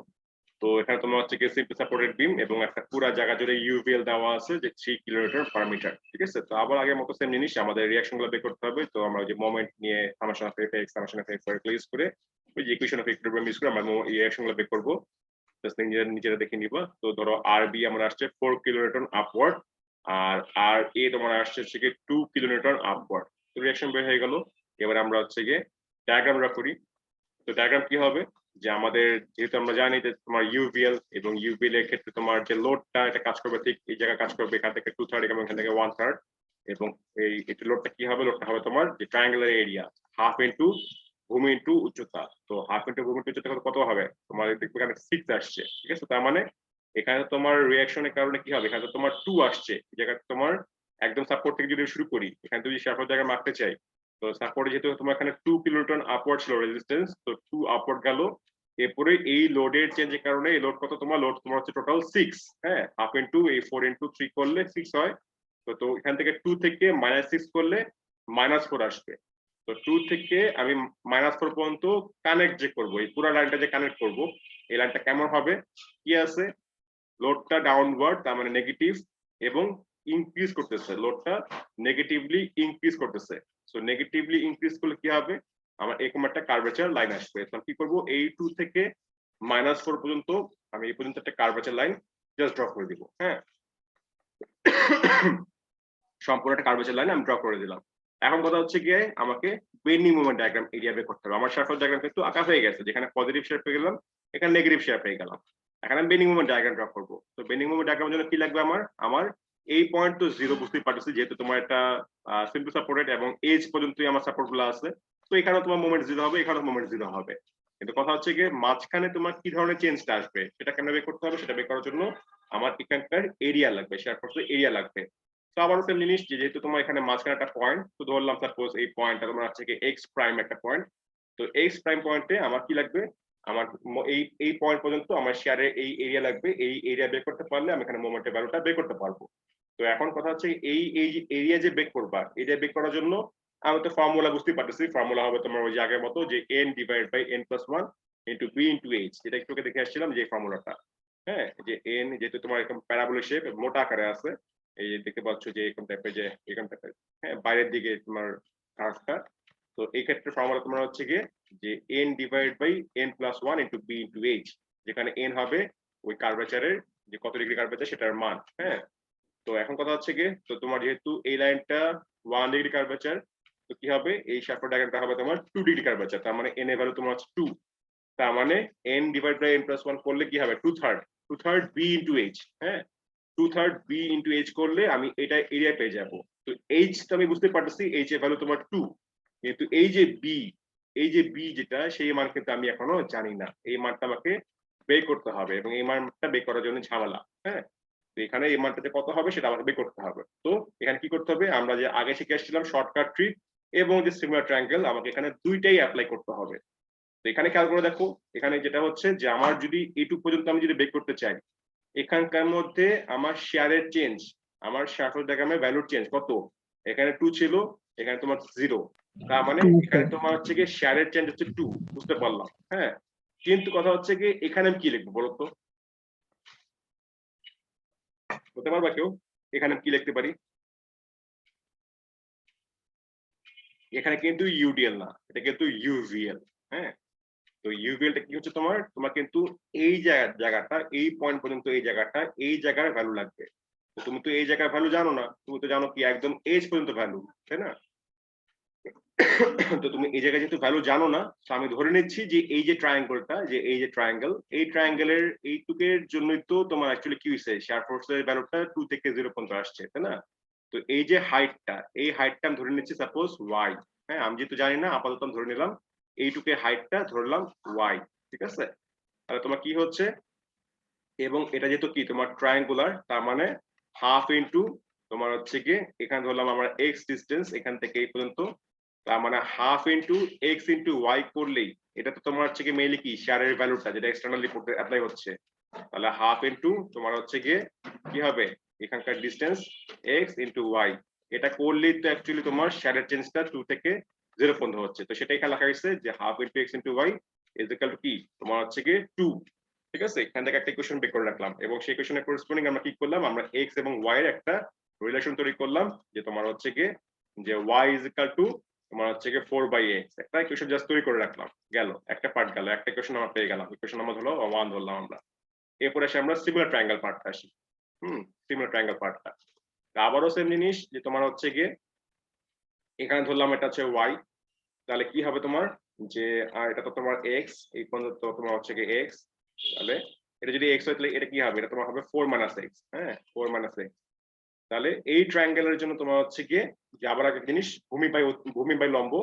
তো এখানে তোমার হচ্ছে কি সিম্পল সাপোর্টেড বিম এবং একটা পুরো জায়গা জুড়ে ইউভিএল দেওয়া আছে যে 3 কিলোমিটার পার মিটার। ঠিক আছে, তো আবার আগের মতো সেম জিনিস, আমাদের রিঅ্যাকশন গুলো বের করতে হবে। তো আমরা যে মোমেন্ট নিয়ে summation of F X, summation of F Y use করে ওই যে ইকুয়েশন অফ ইকুইলিব্রিয়াম ইউজ করে আমরা এই রিঅ্যাকশন গুলো বের করব। জাস্ট নিজেরা দেখে নিবা। তো ধরো আর বি আমার আসছে 4 কিলোনিউটন আপওয়ার্ড, আর আর এ তোমার আসছে হচ্ছে কি 2 কিলোনিউটন আপওয়ার্ড। তো রিঅ্যাকশন বের হয়ে গেল। এবার আমরা হচ্ছে গিয়ে ডায়াগ্রাম ড্র করি। তো ডায়াগ্রাম কি হবে, যে আমাদের যেহেতু আমরা জানি যে তোমার ইউভিএল এবং ইউভিএল এর ক্ষেত্রে তোমার যে লোডটা এটা কাজ করবে ঠিক এই জায়গায় কাজ করবে, এখান থেকে 2/3 এবং এখান থেকে 1/3, এবং এই লোডটা কি হবে, লোডটা হবে তোমার যে ট্রায়াঙ্গুলার এরিয়া হাফ ইনটু ভূমি ইনটু উচ্চতা। তো হাফ ইনটু ভূমি ইনটু উচ্চতা কত হবে, তোমার দেখবে এখানে 6 আসছে। ঠিক আছে, তার মানে এখানে তোমার রিঅ্যাকশনের কারণে কি হবে, এখানে তোমার 2 আসছে, এই জায়গায় তোমার একদম সাপোর্ট থেকে যদি শুরু করি, এখানে যদি সাপোর্ট জায়গায় মাপতে চাই, তো সাপোর্টে যেহেতু তোমার এখানে 2 কিলোনিউটন আপওয়ার্ড ছিল রেজিস্ট্যান্স, তো 2 আপওয়ার্ড গেল। এরপরে এই লোডের চেঞ্জের কারণে এই লোড কত, তোমার লোড তোমার হচ্ছে টোটাল 6, হ্যাঁ, হাফ ইনটু এই 4 ইনটু 3 করলে 6 হয়। তো এখান থেকে 2 থেকে -6 করলে -4 আসবে। তো 2 থেকে আমি -4 পর্যন্ত কানেক্ট যে করব, এই পুরো লাইনটা যে কানেক্ট করব, এই লাইনটা কেমন হবে, কি আছে, লোডটা ডাউনওয়ার্ড, তার মানে নেগেটিভ, এবং ইনক্রিজ করতেছে, লোডটা নেগেটিভলি ইনক্রিজ করতেছে। সো নেগেটিভলি ইনক্রিজ করলে কি হবে, আমার এরকম একটা কার্ভেচার লাইন আসবে। তো কি করব, এই 2 থেকে -4 পর্যন্ত আমি এই পর্যন্ত একটা কার্ভেচার লাইন জাস্ট ড্র করে দিব। হ্যাঁ, সম্পূর্ণ একটা কার্ভেচার লাইন আমি ড্র করে দিলাম। এখন কথা হচ্ছে গিয়ে আমাকে বেন্ডিং মোমেন্ট ডায়াগ্রাম এরিয়া বের করতে হবে। আমার সারফেস ডায়াগ্রাম কিন্তু আঁকা হয়ে গেছে, যেখানে পজিটিভ শেপ পেয়ে গেলাম, এখানে নেগেটিভ শেপ পেয়ে গেলাম। এখন আমি বেন্ডিং মোমেন্ট ডায়াগ্রাম ড্র করব। তো বেন্ডিং মোমেন্ট ডায়াগ্রামের জন্য কি লাগবে, আমার এই পয়েন্ট তো 0 বুঝতেই পারতেছি, যেহেতু তোমার একটা সিম্পল সাপোর্টেড এবং এজ পর্যন্তই আমার সাপোর্ট গুলো আছে। তো এখানে তোমার মোমেন্ট 0 হবে, এখানে মোমেন্ট 0 হবে। কিন্তু কথা হচ্ছে গিয়ে মাঝখানে তোমার কি ধরনের চেঞ্জটা আসবে সেটা কেন বের করতে হবে, সেটা বের করার জন্য আমার এখানকার এরিয়া লাগবে, সারফেসের এরিয়া লাগবে। তো আবারও সেম জিনিস, যেহেতু তোমার এখানে মাঝখানে একটা পয়েন্ট, তো ধরলাম সাপোজ এই পয়েন্টটা তোমার হচ্ছে কি এক্স প্রাইম একটা পয়েন্ট। তো এক্স প্রাইম পয়েন্টে আমার কি লাগবে, আমার এই পয়েন্ট পর্যন্ত আমার শেয়ারের এই এরিয়া লাগবে। এই এরিয়া বের করতে পারলে আমি এখানে মোমেন্টের ভ্যালুটা বের করতে পারবো। তো এখন কথা হচ্ছে এই এরিয়া যে বের করবা, এরিয়া বের করার জন্য আমি তো ফর্মুলা বুঝতেই পারতেছি, ফর্মুলা হবে তোমার ওই যে আগের মতো, যে n divide by n+1 into b into h, যেটা একটু দেখে আসছিলাম যে ফর্মুলাটা। হ্যাঁ, যে n যেহেতু তোমার এরকম প্যারাবোলিক শেপ মোটা আকারে আছে, এই যে দেখতে পাচ্ছ যে এরকম টাইপের, যে এরকম টাইপের, হ্যাঁ, বাইরের দিকে তোমার কার্ভটা। তো এই ক্ষেত্রে ফর্মুলা তোমার হচ্ছে গিয়ে যে n divide by n+1 into b into h, যেখানে n হবে ওই কার্ভেচারের যে কত ডিগ্রি কার্ভেচার সেটার মান। হ্যাঁ, তো এখন কথা হচ্ছে গিয়ে, তো তোমার যেহেতু এই লাইনটা 1 ডিগ্রি কার্ভেচার, তো কি হবে, এই শার্পের ডায়াগ্রামটা হবে তোমার 2 ডিগ্রি কার্ভেচার, তার মানে n এর ভ্যালু তোমার হচ্ছে 2। তার মানে n ডিভাইড বাই n+1 করলে কি হবে, 2/3 b ইনটু h। হ্যাঁ, 2/3 b ইনটু h করলে আমি এটা এরিয়া পেয়ে যাব। তো h তো আমি বুঝতে পারতেছি, h এর ভ্যালু তোমার 2, কিন্তু এই যে b যেটা, সেই মান কিন্তু আমি এখনো জানি না। এই মানটা আমাকে বের করতে হবে, এবং এই মানটা বের করার জন্য ঝামেলা। হ্যাঁ, তো এখানে এই মানটা যে কত হবে সেটা আমাকে বের করতে হবে। তো এখানে কি করতে হবে, আমরা যে আগে শিখে আসছিলাম শর্টকাট ট্রিক এবং যে সিমিলার ট্রায়াঙ্গেল, আমাকে এখানে দুইটাই অ্যাপ্লাই করতে হবে। তো এখানে খেয়াল করে দেখো, এখানে যেটা হচ্ছে যে আমার যদি এইটুকু পর্যন্ত আমি যদি বের করতে চাই, এখানকার মধ্যে আমার শেয়ারের চেঞ্জ, আমার শেয়ার ডায়াগ্রামের ভ্যালুর চেঞ্জ কত, এখানে 2 ছিল, এখানে তোমার 0, তার মানে এখানে তোমার হচ্ছে কি শেয়ারের চেঞ্জ হচ্ছে 2, বুঝতে পারলাম। হ্যাঁ, কিন্তু কথা হচ্ছে কি এখানে আমি কি লিখবো বলো তো, বলতে পারবা কেউ এখানে কি লিখতে পারি? এখানে কিন্তু ইউডিএল না, এটা কিন্তু ইউভিএল। হ্যাঁ, তো ইউভিএলটা কি হচ্ছে তোমার, তোমার কিন্তু এই জায়গাটা, এই পয়েন্ট পর্যন্ত এই জায়গাটা, এই জায়গার ভ্যালু লাগবে। তো তুমি তো এই জায়গার ভ্যালু জানো না, তুমি তো জানো কি একদম এজ পর্যন্ত ভ্যালু, তাই না? তো তুমি এই জায়গায় যেহেতু ভ্যালু জানো না, তো আমি ধরে নিচ্ছি যে এই যে ট্রায়াঙ্গেলটা, যে এই যে ট্রায়াঙ্গেল, এই ট্রায়াঙ্গেলের এইটুকের জন্যই তো তোমার অ্যাকচুয়ালি কি হয়েছে, শেয়ার ফোর্সের ভ্যালুটা 2 থেকে 0 পর্যন্ত আসছে, তাই না? তো এই যে হাইটটা, এই হাইটটা আমি ধরে নিচ্ছি সাপোজ ওয়াই। হ্যাঁ, আমি যেহেতু জানি না, আপাতত আমি ধরে নিলাম এইটুকে হাইটটা ধরলাম ওয়াই, ঠিক আছে? তাহলে তোমার কি হচ্ছে, এবং এটা যেহেতু কি তোমার ট্রায়াঙ্গুলার, তার মানে হাফ ইনটু তোমার হচ্ছে কি, এখানে ধরলাম আমরা এক্স ডিস্টেন্স এখান থেকে এই পর্যন্ত, তার মানে half into X into Y করলেই এটা তো তোমার হচ্ছে কি মেইনলি কি শেয়ারের ভ্যালুটা যেটা এক্সটার্নাল রিপোর্টে অ্যাপ্লাই হচ্ছে, তাহলে হাফ ইনটু তোমার হচ্ছে গিয়ে কি হবে এখানকার ডিস্টেন্স এক্স ইনটু ওয়াই, এটা করলেই তো অ্যাকচুয়ালি তোমার শেয়ারের চেঞ্জটা 2 থেকে 0 পর্যন্ত হচ্ছে। তো সেটাই এখানে লেখা হয়েছে যে half into X into Y is equal to কি তোমার হচ্ছে গিয়ে 2। ঠিক আছে, এখান থেকে একটা ইকুয়েশন বের করে রাখলাম, এবং সেই ইকুয়েশনের করেসপন্ডিং আমরা কি করলাম, আমরা এক্স এবং ওয়াই এর একটা রিলেশন তৈরি করলাম, যে তোমার হচ্ছে গিয়ে যে ওয়াই ইজ ইকুয়াল টু তোমার হচ্ছে গিয়ে 4/x, একটা ইকুয়েশন জাস্ট তৈরি করে রাখলাম, গেল একটা পার্ট, গেল একটা ইকুয়েশন আমরা পেয়ে গেলাম, ইকুয়েশন নাম্বার হলো 1 ধরলাম আমরা। এরপরে এসে আমরা সিমিলার ট্রায়াঙ্গেল পার্টটা আসি। সিমিলার ট্রায়াঙ্গেল পার্টটা আবারও সেম জিনিস, যে তোমার হচ্ছে গিয়ে এখানে ধরলাম এটা হচ্ছে ওয়াই, তাহলে কি হবে তোমার, যে এটা তো তোমার এক্স, এই পর্যন্ত তোমার হচ্ছে গিয়ে এক্স, তাহলে এটা যদি এক্স হয় তাহলে এটা কি হবে, এটা তোমার হবে 4 - x। হ্যাঁ, 4 - x, তাহলে এই ট্রায়াঙ্গেলের জন্য তোমার হচ্ছে গিয়ে যে আবার একটা জিনিস, ভূমি বাই লম্ব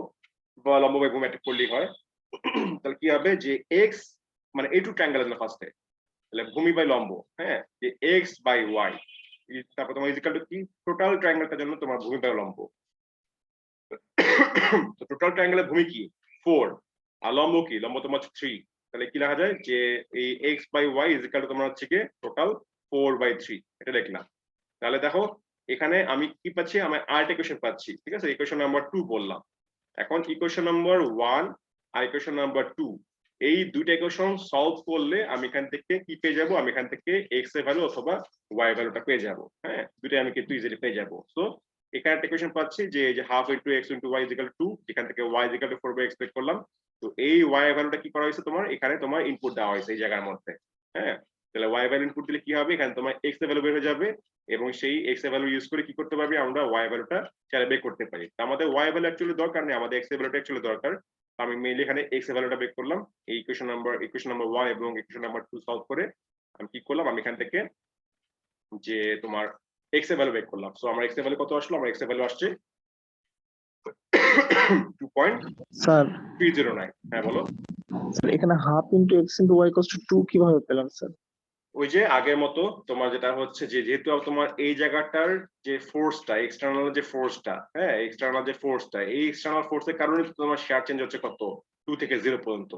বা লম্ব বাই ভূমি একটা করলেই হয়। তাহলে কি হবে যে এক্স মানে এই টু ট্রায়াঙ্গেলের জন্য ফার্স্টে, তাহলে ভূমি বাই লম্ব, হ্যাঁ, যে এক্স বাই ওয়াই, তারপর তোমার ইজিক্যাল টু কি টোটাল ট্রায়াঙ্গেলটার জন্য তোমার ভূমি বাই লম্ব। তো টোটাল ট্রায়াঙ্গেলের ভূমি কি 4, আর লম্ব কি, লম্ব তোমার 3, তাহলে কি লেখা যায় যে এই X by Y is equal to তোমার হচ্ছে কি টোটাল 4/3, এটা লিখলাম। তাহলে দেখো এখানে আমি কি পাচ্ছি, আমি আরেকটা ইকুয়েশন পাচ্ছি, ঠিক আছে, ইকুয়েশন নাম্বার 2 বললাম। এখন ইকুয়েশন নাম্বার 1 আর ইকুয়েশন নাম্বার 2, এই দুইটা ইকুয়েশন সলভ করলে আমি এখান থেকে কি পেয়ে যাব, আমি এখান থেকে এক্স এর ভ্যালু অথবা ওয়াই ভ্যালুটা পেয়ে যাব। হ্যাঁ, দুইটাই আমি কিন্তু ইজিলি পেয়ে যাব। সো এখানে একটা ইকুয়েশন পাচ্ছি যে half into X into Y equal to 2, যেখান থেকে Y equal two 4/x expect করলাম। তো এই ওয়াই ভ্যালুটা কি করা হয়েছে, তোমার এখানে তোমার ইনপুট দেওয়া হয়েছে এই জায়গার মধ্যে। হ্যাঁ, তাহলে ওয়াই ভ্যালু ইনপুট দিলে কি হবে, এখানে তোমার এক্স এর ভ্যালু বের হয়ে যাবে, এবং সেই এক্স এর ভ্যালু ইউজ করে কি করতে পারবে, আমরা ওয়াই ভ্যালুটা চাইলে বের করতে পারি। আমাদের ওয়াই ভ্যালু অ্যাকচুয়ালি দরকার নেই, আমাদের এক্স এর ভ্যালুটা অ্যাকচুয়ালি দরকার। আমি মেইনলি এখানে এক্স এর ভ্যালুটা বের করলাম, এই ইকুয়েশন নাম্বার 1 এবং ইকুয়েশন নাম্বার 2 সলভ করে আমি কি করলাম, আমি এখান থেকে যে তোমার এক্স এর ভ্যালু বের করলাম। সো আমার এক্স এর ভ্যালু কত আসলো, আমার এক্স এর ভ্যালু আসছে 2.309। হ্যাঁ বলো। স্যার এখানে half into X into Y equals to 2 কিভাবে পেলাম স্যার? ওই যে আগের মতো তোমার যেটা হচ্ছে যে যেহেতু তোমার এই জায়গাটার যে ফোর্সটা, এক্সটার্নাল যে ফোর্সটা, হ্যাঁ এক্সটার্নাল যে ফোর্সটা, এই এক্সটার্নাল ফোর্সের কারণে তোমার শেয়ার চেঞ্জ হচ্ছে কত, 2 থেকে 0 পর্যন্ত।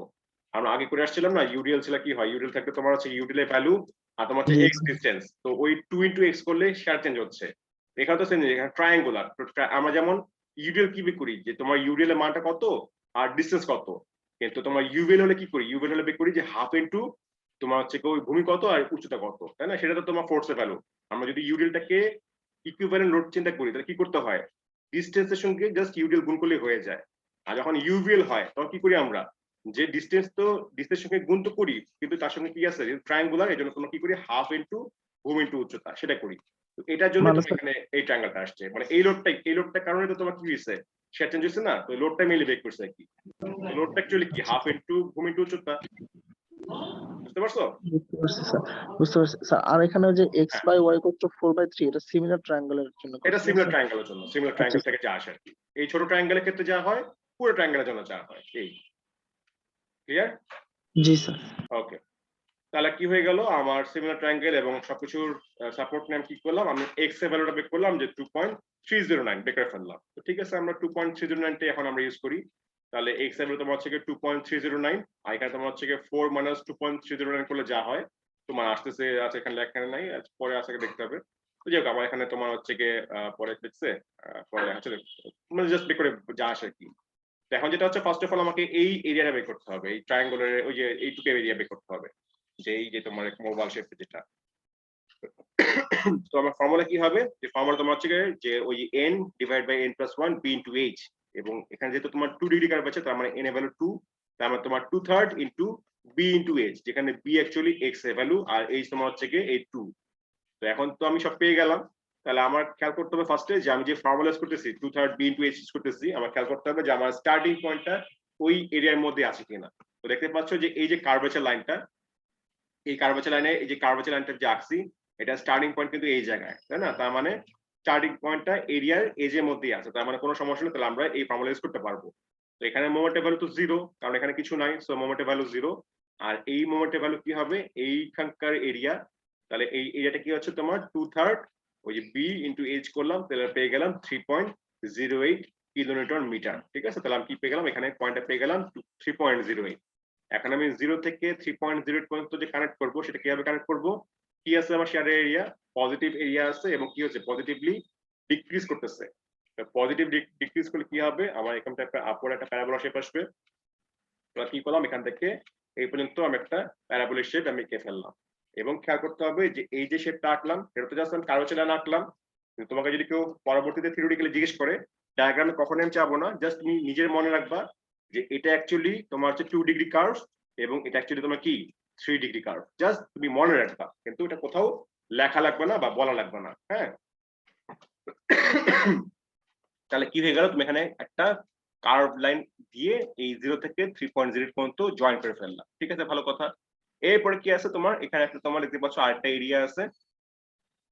আমরা আগে করে আসছিলাম না, ইউডিএল ছিল কি হয়, ইউডিএল থাকলে তোমার হচ্ছে ইউডিএল এর ভ্যালু আর তোমার হচ্ছে এক্স ডিসটেন্স, তো ওই 2 ইনটু এক্স করলে শেয়ার চেঞ্জ হচ্ছে। এখানে তো সেম, এখানে ট্রায়াঙ্গুলার, আমরা যেমন ইউডিএল কি বের করি, যে তোমার ইউডিএল এর মানটা কত আর ডিসটেন্স কত, কিন্তু তোমার ইউভিএল হলে কি করি, ইউভিএল হলে বের করি যে হাফ ইনটু তোমার হচ্ছে ওই ভূমি কত আর উচ্চতা কত, তাই না? সেটা তো তোমার ফোর্সের ভ্যালু। আমরা যদি ইউডিএলটাকে ইকুইভ্যালেন্ট লোড চিন্তা করি, তাহলে কি করতে হয়, ডিসটেন্সের সঙ্গে জাস্ট ইউডিএল গুণ করলে হয়ে যায়। আর যখন ইউভিএল হয় তখন কি করি আমরা, যে ডিসটেন্স তো ডিসটেন্সের সঙ্গে গুণ তো করি, কিন্তু তার সঙ্গে কি আছে, ট্রায়াঙ্গুলার, এই জন্য তোমরা কি করি হাফ ইনটু ভূমি ইনটু উচ্চতা সেটা করি। তো এটার জন্য তোমার এখানে এই ট্রায়াঙ্গেলটা আসছে, মানে এই লোডটার কারণে তো তোমার কি হয়েছে, শেয়ার চেঞ্জ হচ্ছে না, তো লোডটা মিলে বের করছে আর কি। লোডটা অ্যাকচুয়ালি কি হাফ ইনটু ভূমি ইনটু উচ্চতা, বুঝতে পারছো? বুঝতে পারছি স্যার। আর এখানে যে x হ্যাঁ, বাই y ইকুয়ালস টু 4/3, এটা সিমিলার ট্রায়াঙ্গেলের জন্য এটা করছেন সিমিলার স্যার? ট্রায়াঙ্গেলের জন্য, সিমিলার ট্রায়াঙ্গেল থেকে যা আসে আর কি। এই ছোট ট্রায়াঙ্গেলের ক্ষেত্রে যা হয় পুরো ট্রায়াঙ্গেলের জন্য যা হয়, এই ক্লিয়ার? জি স্যার। ওকে, তাহলে কি হয়ে গেল, আমার সিমিলার ট্রায়াঙ্গেল এবং সবকিছুর সাপোর্ট নিয়ে আমি কি করলাম, আমি এক্স এর ভ্যালুটা বের করলাম যে 2.309 বের করে ফেললাম। তো ঠিক আছে, আমরা 2.309 টা এখন আমরা ইউজ করি। তাহলে x এর ভ্যালু তোমার হচ্ছে 2.309, আর এখানে তোমার হচ্ছে 4 মাইনাস 2.309 করলে যা হয় তোমার আসতেছে, আছে এখানে লেখা নাই, পরে আছে দেখতে হবে। তো যাই হোক, আমার এখানে তোমার হচ্ছে পরে দেখছে, পরে আসলে মানে জাস্ট বের করে যা আসে আর কি। তো এখন যেটা হচ্ছে, ফার্স্ট অফ অল আমাকে এই এরিয়াটা বের করতে হবে, এই ট্রায়াঙ্গুলার ওই যে এইটুকু এরিয়া বের করতে হবে, যে এই যে তোমার মোবাইল শেপ যেটা। তো আমার ফর্মুলা কি হবে, যে ফর্মুলা তোমার হচ্ছে যে ওই n divide by n plus 1 b into h, এবং এখানে যেহেতু তোমার 2 ডিগ্রি কার্ভ আছে, তার মানে n এর ভ্যালু 2, তার মানে তোমার 2/3 ইনটু b ইনটু h, যেখানে b অ্যাকচুয়ালি x এর ভ্যালু আর h তোমার হচ্ছে এই 2। তো এখন তো আমি সব পেয়ে গেলাম, তাহলে আমার খেয়াল করতে হবে ফার্স্টে যে আমি যে ফর্মুলা ইউজ করতেছি 2/3 b ইনটু h ইউজ করতেছি, আমার খেয়াল করতে হবে যে আমার স্টার্টিং পয়েন্টটা ওই এরিয়ার মধ্যে আছে কিনা। তো দেখতে পাচ্ছ যে এই যে কার্ভেচার লাইনটা, এই কার্ভেচার লাইনে এই যে কার্ভেচার লাইনটা যে আঁকছি, এটা স্টার্টিং পয়েন্ট কিন্তু এই জায়গায়, তাই না? তার মানে স্টার্টিং পয়েন্টটা এরিয়ার এজের মধ্যেই আছে, তার মানে কোনো সমস্যা নেই, তাহলে আমরা এই ফর্মুলা ইউজ করতে পারবো। তো এখানে মোমেন্টের ভ্যালু তো 0, কারণ এখানে কিছু নাই, সো মোমেন্টের ভ্যালু 0। আর এই মোমেন্টের ভ্যালু কি হবে, এইখানকার এরিয়া, তাহলে এই এরিয়াটা কি হচ্ছে তোমার 2/3 ওই যে b ইনটু h করলাম, তাহলে পেয়ে গেলাম 3.08 কিলোনিউটন মিটার। ঠিক আছে, তাহলে আমি কি পেয়ে গেলাম, এখানে পয়েন্টটা পেয়ে গেলাম 3.08। এখন আমি 0 থেকে 3.08 পর্যন্ত যে কানেক্ট করবো, সেটা কিভাবে কানেক্ট করবো, কি আছে আমার শেয়ারের এরিয়া, পজিটিভ এরিয়া আছে, এবং কি হচ্ছে পজিটিভলি ডিক্রিজ করতেছে। পজিটিভ ডিক্রিজ করলে কি হবে, আমার এখানটা একটা আপওয়ার্ড একটা প্যারাবোলা শেপ আসবে। তো কি করলাম, এখান থেকে এই পর্যন্ত আমি একটা প্যারাবোলিক শেপ আমি এঁকে ফেললাম। এবং খেয়াল করতে হবে যে এই যে শেপটা আঁকলাম, এটা তো জাস্ট আমি কার্ভেচার লাইন আঁকলাম, কিন্তু তোমাকে যদি কেউ পরবর্তীতে থিওরিটিক্যালি জিজ্ঞেস করে ডায়াগ্রামে কখনোই আমি চাবো না, জাস্ট তুমি নিজের মনে রাখবা যে এটা অ্যাকচুয়ালি তোমার হচ্ছে 2 ডিগ্রি কার্ভ, এবং এটা অ্যাকচুয়ালি তোমার কি 3 ডিগ্রি কার্ভ, জাস্ট তুমি মনে রাখবা, কিন্তু এটা কোথাও লেখা লাগবে না বা বলা লাগবে না। হ্যাঁ, তাহলে কি হয়ে গেল, তুমি এখানে একটা কার্ভ লাইন দিয়ে এই 0 থেকে 3.0 পর্যন্ত জয়েন করে ফেললাম। ঠিক আছে, ভালো কথা। এরপরে কি আছে তোমার, এখানে একটা তোমার দেখতে পাচ্ছ আরেকটা এরিয়া আছে।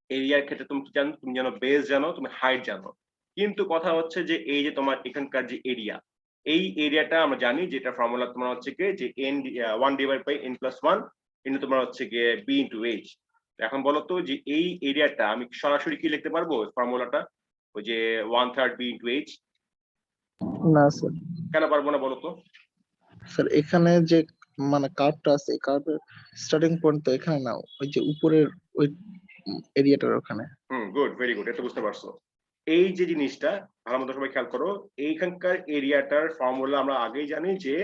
এরিয়ার ক্ষেত্রে তুমি কি জানো, তুমি জানো বেস জানো, তুমি হাইট জানো, কিন্তু কথা হচ্ছে যে এই যে তোমার এখানকার যে এরিয়া, এই এরিয়াটা আমরা জানি যেটা ফর্মুলা তোমার হচ্ছে কি যে n 1 divide by n plus 1 into তোমার হচ্ছে গিয়ে b ইনটু h। এখন বলো তো যে এই এরিয়াটা আমি সরাসরি কি লিখতে পারবো ফর্মুলাটা, ওই যে 1/3 b ইনটু h? না স্যার। কেন পারবো না বলো তো? স্যার এখানে যে মানে কার্ভটা আছে, এই কার্ভের স্টার্টিং পয়েন্ট তো এখানে না, ওই যে উপরের ওই এরিয়াটার ওখানে। গুড, ভেরি গুড, এটা বুঝতে পারছো। এই যে জিনিসটা ভালো মতো সবাই খেয়াল করো, এইখানকার এরিয়াটার ফর্মুলা আমরা আগেই জানি যে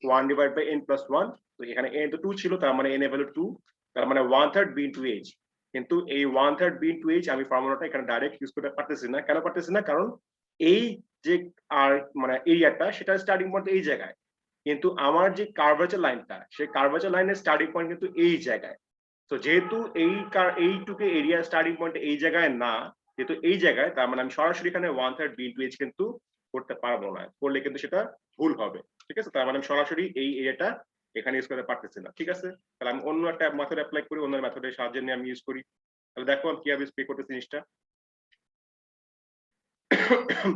1 ডিভাইড বাই n প্লাস 1। তো এখানে n তো 2 ছিল, তার মানে n এর ভ্যালু 2, তার মানে 1/3 b ইনটু h। কিন্তু এই 1/3 b ইনটু h আমি ফর্মুলাটা এখানে ডাইরেক্ট ইউজ করতে পারতেছি না। কেন পারতেছি না, কারণ এই যে আর মানে এরিয়াটা সেটা স্টার্টিং পয়েন্ট এই জায়গায়, কিন্তু আমার যে কার্ভেচার লাইনটা, সেই কার্ভেচার লাইনের স্টার্টিং পয়েন্ট কিন্তু এই জায়গায়। তো যেহেতু এইটুকু এরিয়া স্টার্টিং পয়েন্ট এই জায়গায় না, যেহেতু এই জায়গায়, তার মানে আমি সরাসরি এখানে 1/3 b ইনটু h কিন্তু করতে পারবো না, করলে কিন্তু সেটা ভুল হবে। ঠিক আছে, তার মানে আমি সরাসরি এই এরিয়াটা এখানে ইউজ করতে পারতেছি না। ঠিক আছে, তাহলে আমি অন্য একটা মেথড অ্যাপ্লাই করি, অন্য মেথডের সাহায্যে নিয়ে আমি ইউজ করি। তাহলে দেখো আমি কিভাবে স্প্রে করতেছি জিনিসটা।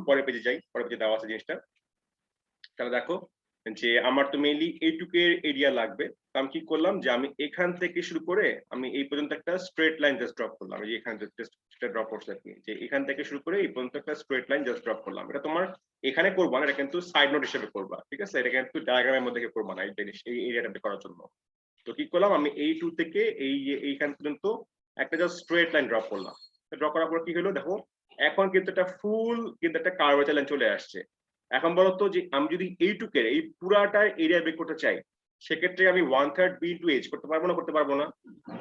পরের পেজে যাই, পরের পেজে দেওয়া আছে জিনিসটা। তাহলে দেখো যে আমার তো মেইনলি এইটুকের এরিয়া লাগবে। আমি কি করলাম, যে আমি এখান থেকে শুরু করে আমি এই পর্যন্ত একটা স্ট্রেট লাইন জাস্ট ড্রপ করলাম, এই যে এখানে জাস্ট ড্রপ করছে আর কি, যে এখান থেকে শুরু করে এই পর্যন্ত একটা স্ট্রেট লাইন জাস্ট ড্রপ করলাম। এটা তোমার এখানে করবা না, এটা কিন্তু সাইড নোট হিসেবে করবা। ঠিক আছে, এটা কিন্তু ডায়াগ্রামের মধ্যে করবা না, এই এরিয়াটা করার জন্য। তো কি করলাম, আমি এই 2 থেকে এইখান পর্যন্ত একটা জাস্ট স্ট্রেট লাইন ড্রপ করলাম। ড্রপ করার পর কি হলো দেখো, এখন কিন্তু একটা ফুল কিন্তু একটা কার্ভেচার লাইন চলে আসছে। এখন বলতো যে আমি যদি এইটুকের এই পুরাটার এরিয়া বের করতে চাই, সেক্ষেত্রে আমি 1/3 b ইনটু h করতে পারবো না, করতে পারবো না?